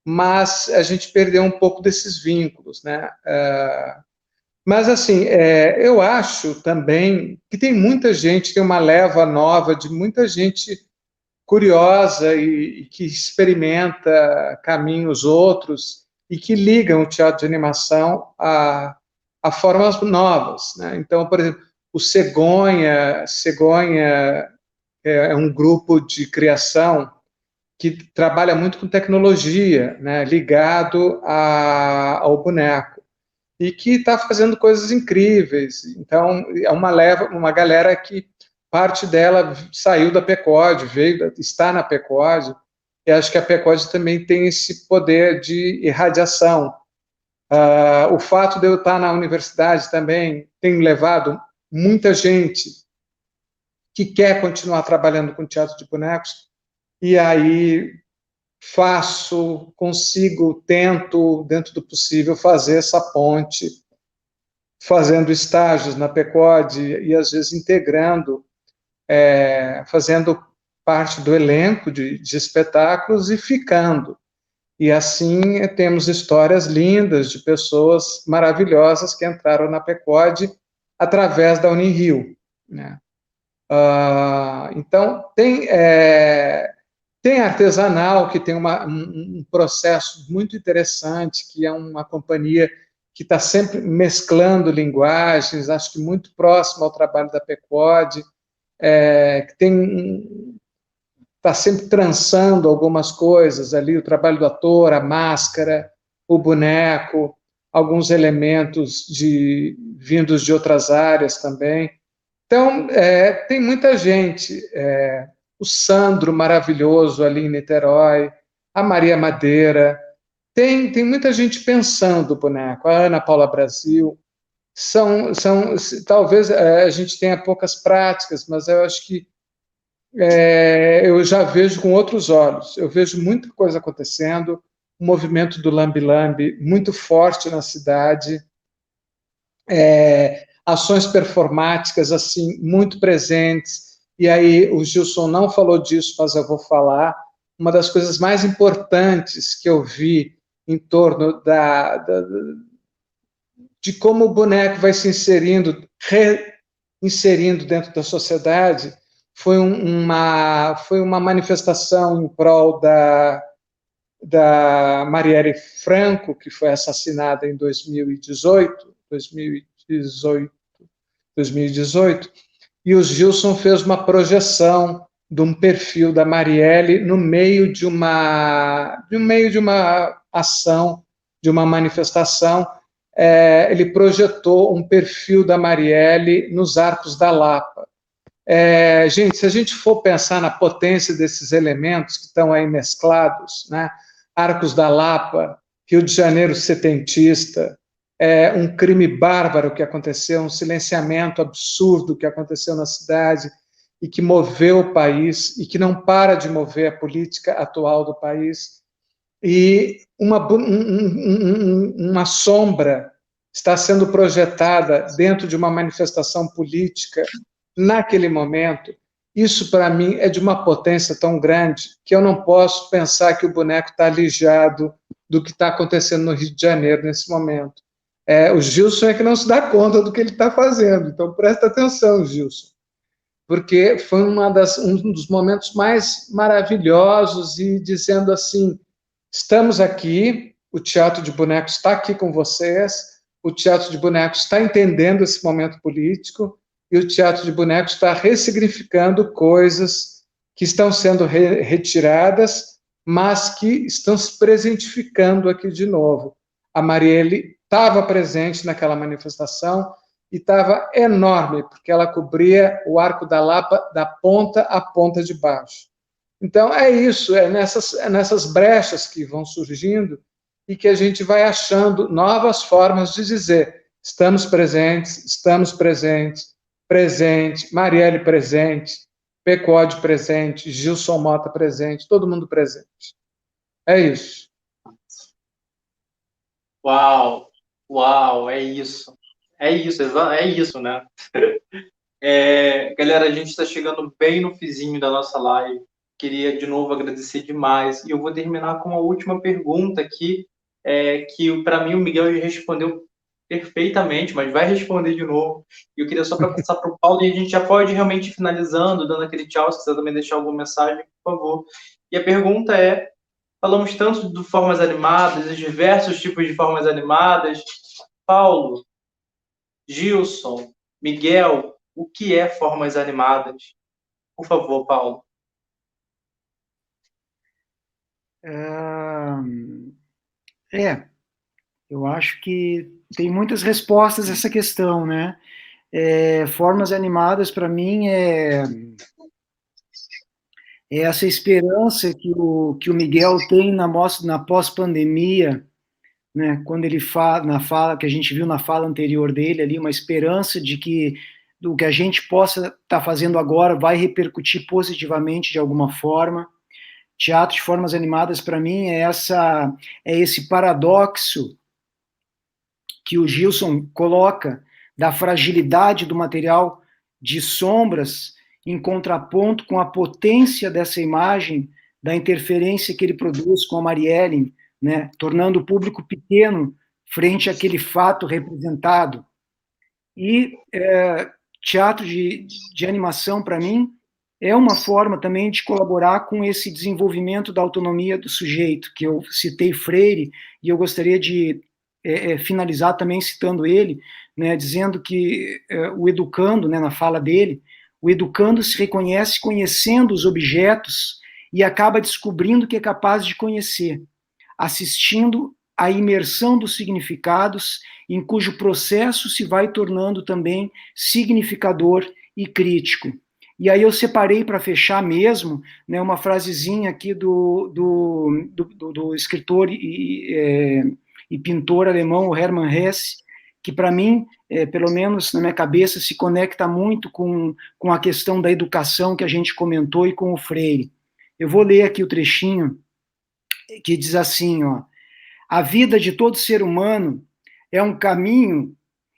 mas a gente perdeu um pouco desses vínculos, né? Mas, assim, eu acho também que tem muita gente, tem uma leva nova de muita gente curiosa e que experimenta caminhos outros e que ligam o teatro de animação a formas novas, né? Então, por exemplo, o Cegonha é um grupo de criação que trabalha muito com tecnologia, né, ligado ao boneco. e que está fazendo coisas incríveis. Então, é uma galera que parte dela saiu da PECOD, está na PECOD, e acho que a PECOD também tem esse poder de irradiação. O fato de eu estar na universidade também tem levado muita gente que quer continuar trabalhando com teatro de bonecos, e aí consigo, tento, dentro do possível, fazer essa ponte, fazendo estágios na PECOD e, às vezes, integrando, fazendo parte do elenco de espetáculos e ficando. E, assim, temos histórias lindas de pessoas maravilhosas que entraram na PECOD através da Unirio, né? Então, tem artesanal, que tem um processo muito interessante, que é uma companhia que está sempre mesclando linguagens, acho que muito próximo ao trabalho da PECOD, que está sempre trançando algumas coisas ali, o trabalho do ator, a máscara, o boneco, alguns elementos vindos de outras áreas também. Então, tem muita gente, o Sandro, maravilhoso, ali em Niterói, a Maria Madeira, tem muita gente pensando o boneco, a Ana Paula Brasil, talvez a gente tenha poucas práticas, mas eu acho que eu já vejo com outros olhos, eu vejo muita coisa acontecendo, o movimento do Lambi Lambi muito forte na cidade, ações performáticas assim muito presentes. E aí o Gilson não falou disso, mas eu vou falar. Uma das coisas mais importantes que eu vi em torno de como o boneco vai se reinserindo dentro da sociedade foi uma manifestação em prol da Marielle Franco, que foi assassinada em 2018, e o Gilson fez uma projeção de um perfil da Marielle no meio de uma ação, de uma manifestação. Ele projetou um perfil da Marielle nos Arcos da Lapa. Gente, se a gente for pensar na potência desses elementos que estão aí mesclados, né? Arcos da Lapa, Rio de Janeiro setentista, um crime bárbaro que aconteceu, um silenciamento absurdo que aconteceu na cidade e que moveu o país e que não para de mover a política atual do país. E uma sombra está sendo projetada dentro de uma manifestação política naquele momento. Isso, para mim, é de uma potência tão grande que eu não posso pensar que o boneco está alijado do que está acontecendo no Rio de Janeiro nesse momento. O Gilson é que não se dá conta do que ele está fazendo, então presta atenção, Gilson, porque foi um dos momentos mais maravilhosos, e dizendo assim, estamos aqui, o Teatro de Bonecos está aqui com vocês, o Teatro de Bonecos está entendendo esse momento político, e o Teatro de Bonecos está ressignificando coisas que estão sendo retiradas, mas que estão se presentificando aqui de novo. A Marielle estava presente naquela manifestação e estava enorme, porque ela cobria o Arco da Lapa da ponta a ponta de baixo. Então, é isso, nessas brechas que vão surgindo e que a gente vai achando novas formas de dizer estamos presente, Marielle presente, PECOD presente, Gilson Mota presente, todo mundo presente. É isso. Uau, uau, é isso, né? Galera, a gente está chegando bem no fizinho da nossa live. Queria de novo agradecer demais. E eu vou terminar com uma última pergunta aqui, que para mim o Miguel já respondeu perfeitamente, mas vai responder de novo. E eu queria só para passar para o Paulo, e a gente já pode realmente ir finalizando, dando aquele tchau, se quiser também deixar alguma mensagem, por favor. E a pergunta falamos tanto de formas animadas, de diversos tipos de formas animadas. Paulo, Gilson, Miguel, o que é formas animadas? Por favor, Paulo. Eu acho que tem muitas respostas a essa questão, né? Formas animadas, para mim, é essa esperança que o Miguel tem na pós-pandemia, né? Quando ele fala, na fala, que a gente viu na fala anterior dele ali, uma esperança de que o que a gente possa estar fazendo agora vai repercutir positivamente de alguma forma. Teatro de formas animadas, para mim, é esse paradoxo que o Gilson coloca da fragilidade do material de sombras em contraponto com a potência dessa imagem, da interferência que ele produz com a Marielle, né, tornando o público pequeno frente àquele fato representado. E teatro de animação, para mim, é uma forma também de colaborar com esse desenvolvimento da autonomia do sujeito, que eu citei Freire, e eu gostaria de finalizar também citando ele, né, dizendo que o educando, né, na fala dele, o educando se reconhece conhecendo os objetos e acaba descobrindo que é capaz de conhecer, assistindo à imersão dos significados, em cujo processo se vai tornando também significador e crítico. E aí eu separei para fechar mesmo, né, uma frasezinha aqui do escritor e pintor alemão Hermann Hesse, que para mim, pelo menos na minha cabeça, se conecta muito com a questão da educação que a gente comentou e com o Freire. Eu vou ler aqui o trechinho que diz assim, ó: a vida de todo ser humano é um caminho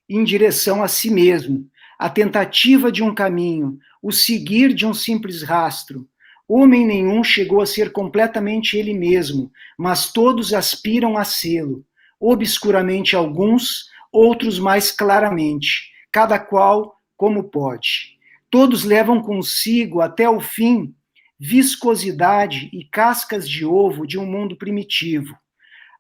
em direção a si mesmo, a tentativa de um caminho, o seguir de um simples rastro. Homem nenhum chegou a ser completamente ele mesmo, mas todos aspiram a sê-lo, obscuramente alguns, outros mais claramente, cada qual como pode. Todos levam consigo até o fim viscosidade e cascas de ovo de um mundo primitivo.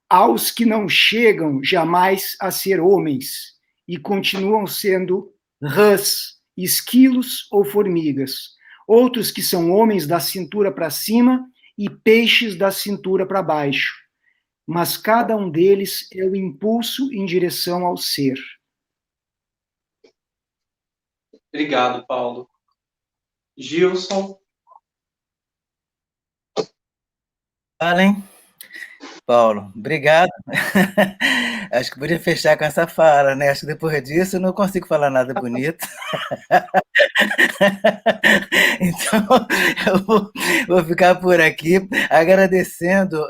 Aos que não chegam jamais a ser homens e continuam sendo rãs, esquilos ou formigas. Outros que são homens da cintura para cima e peixes da cintura para baixo. Mas cada um deles é o impulso em direção ao ser. Obrigado, Paulo. Gilson. Falem. Paulo, obrigado. Acho que podia fechar com essa fala, né? Acho que depois disso eu não consigo falar nada bonito. Então, vou ficar por aqui agradecendo.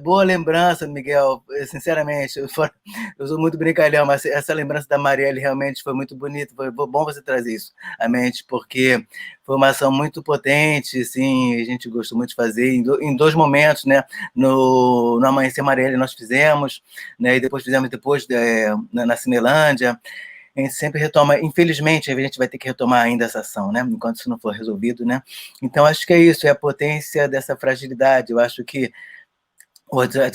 Boa lembrança, Miguel. Sinceramente, eu sou muito brincalhão, mas essa lembrança da Marielle realmente foi muito bonita. Foi bom você trazer isso à mente, porque foi uma ação muito potente, assim, a gente gostou muito de fazer em dois momentos, né? No Amanhecer Marielle nós fizemos, né? E depois fizemos na Cinelândia. A gente sempre retoma, infelizmente, a gente vai ter que retomar ainda essa ação, né? Enquanto isso não for resolvido, né? Então, acho que é isso, é a potência dessa fragilidade. Eu acho que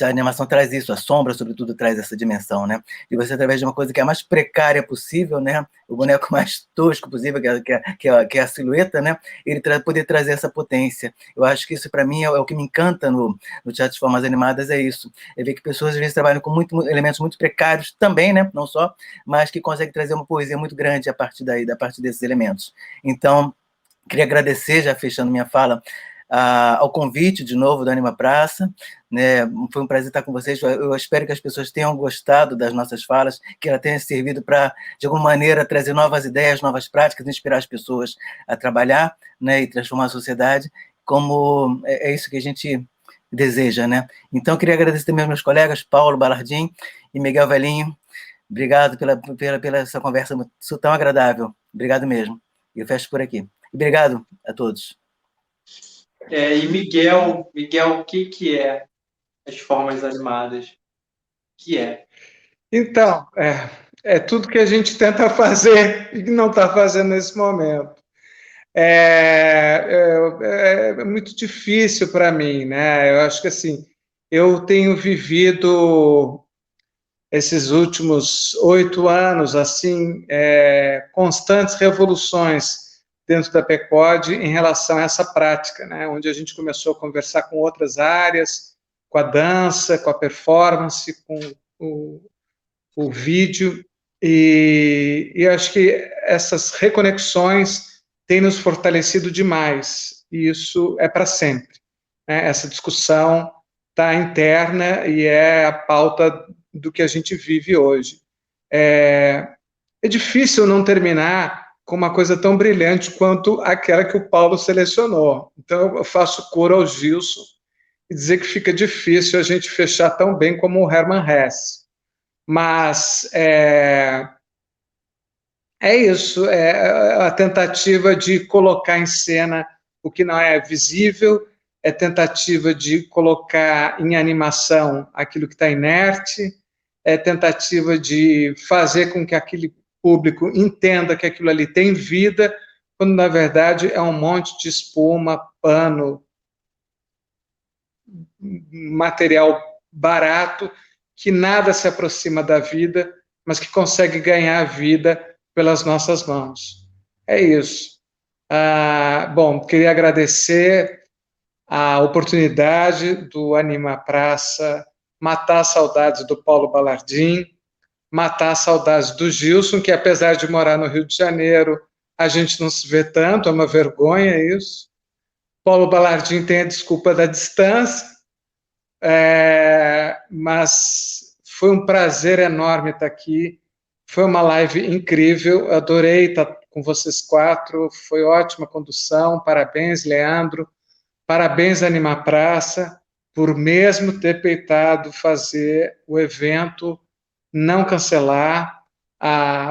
a animação traz isso, a sombra, sobretudo, traz essa dimensão, né? E você, através de uma coisa que é a mais precária possível, né? O boneco mais tosco possível, que é a silhueta, né? Ele poder trazer essa potência. Eu acho que isso, para mim, é o que me encanta no teatro de formas animadas, é isso. É ver que pessoas, às vezes, trabalham com elementos muito precários também, né? Não só, mas que conseguem trazer uma poesia muito grande a partir desses elementos. Então, queria agradecer, já fechando minha fala, ao convite de novo do Anima Praça, né? Foi um prazer estar com vocês. Eu espero que as pessoas tenham gostado das nossas falas, que ela tenha servido para, de alguma maneira, trazer novas ideias, novas práticas, inspirar as pessoas a trabalhar, né? E transformar a sociedade, como é isso que a gente deseja, né? Então, eu queria agradecer também aos meus colegas, Paulo Balardim e Miguel Velhinho. Obrigado pela essa conversa tão agradável. Obrigado mesmo. Eu fecho por aqui. Obrigado a todos. E Miguel, o que é as formas animadas? O que é? Então, é tudo que a gente tenta fazer e que não está fazendo nesse momento. É muito difícil para mim, né? Eu acho que assim, eu tenho vivido esses últimos 8 anos assim, constantes revoluções dentro da PECOD em relação a essa prática, né? Onde a gente começou a conversar com outras áreas, com a dança, com a performance, com o vídeo, e acho que essas reconexões têm nos fortalecido demais, e isso é para sempre, né? Essa discussão está interna e é a pauta do que a gente vive hoje. É difícil não terminar com uma coisa tão brilhante quanto aquela que o Paulo selecionou. Então, eu faço coro ao Gilson e dizer que fica difícil a gente fechar tão bem como o Hermann Hesse. Mas é isso, é a tentativa de colocar em cena o que não é visível, é tentativa de colocar em animação aquilo que está inerte, é tentativa de fazer com que aquele público entenda que aquilo ali tem vida, quando na verdade é um monte de espuma, pano, material barato, que nada se aproxima da vida, mas que consegue ganhar vida pelas nossas mãos. É isso. Bom, queria agradecer a oportunidade do Anima Praça matar saudades do Paulo Balardim, matar saudades do Gilson, que apesar de morar no Rio de Janeiro, a gente não se vê tanto, é uma vergonha isso. Paulo Balardim tem a desculpa da distância, mas foi um prazer enorme estar aqui. Foi uma live incrível, adorei estar com vocês quatro, foi ótima condução, parabéns, Leandro, parabéns, Anima Praça, por mesmo ter peitado fazer o evento, não cancelar,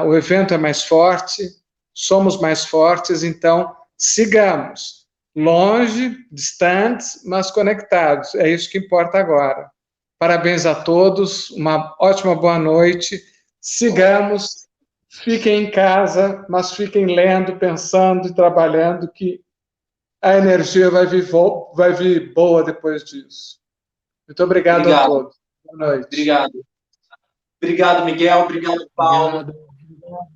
o evento é mais forte, somos mais fortes, então sigamos, longe, distantes, mas conectados, é isso que importa agora. Parabéns a todos, uma ótima boa noite, sigamos, fiquem em casa, mas fiquem lendo, pensando e trabalhando, que a energia vai vir boa depois disso. Muito obrigado a todos. Boa noite. Obrigado. Obrigado, Miguel. Obrigado, Paulo.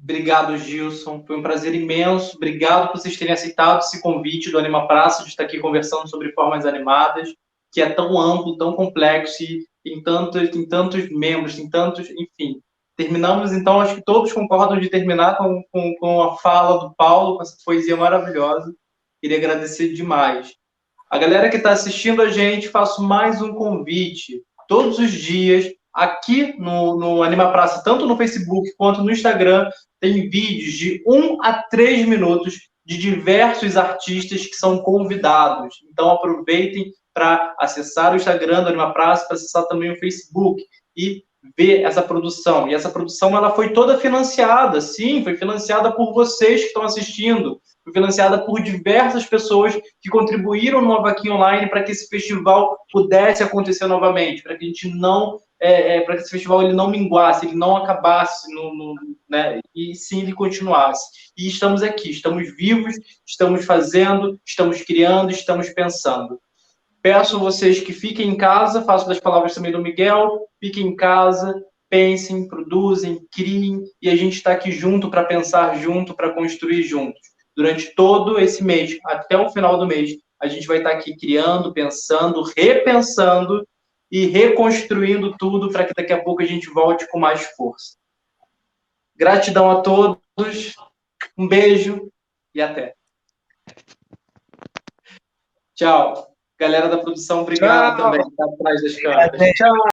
Obrigado, Gilson. Foi um prazer imenso. Obrigado por vocês terem aceitado esse convite do Anima Praça de estar aqui conversando sobre formas animadas, que é tão amplo, tão complexo e tem tantos membros, tem tantos, enfim. Terminamos, então, acho que todos concordam de terminar com a fala do Paulo, com essa poesia maravilhosa. Queria agradecer demais. A galera que está assistindo a gente, faço mais um convite. Todos os dias, aqui no Anima Praça, tanto no Facebook quanto no Instagram, tem vídeos de 1 a 3 minutos de diversos artistas que são convidados. Então, aproveitem para acessar o Instagram do Anima Praça, para acessar também o Facebook e ver essa produção. E essa produção ela foi toda financiada, sim, foi financiada por vocês que estão assistindo, foi financiada por diversas pessoas que contribuíram numa vaquinha online para que esse festival pudesse acontecer novamente, para que a gente não, para que esse festival ele não minguasse, ele não acabasse, né, e sim ele continuasse. E estamos aqui, estamos vivos, estamos fazendo, estamos criando, estamos pensando. Peço a vocês que fiquem em casa, faço das palavras também do Miguel, fiquem em casa, pensem, produzem, criem, e a gente está aqui junto para pensar junto, para construir juntos. Durante todo esse mês, até o final do mês, a gente vai estar aqui criando, pensando, repensando e reconstruindo tudo para que daqui a pouco a gente volte com mais força. Gratidão a todos, um beijo e até. Tchau. Galera da produção, obrigado também, que está atrás das câmeras. Tchau.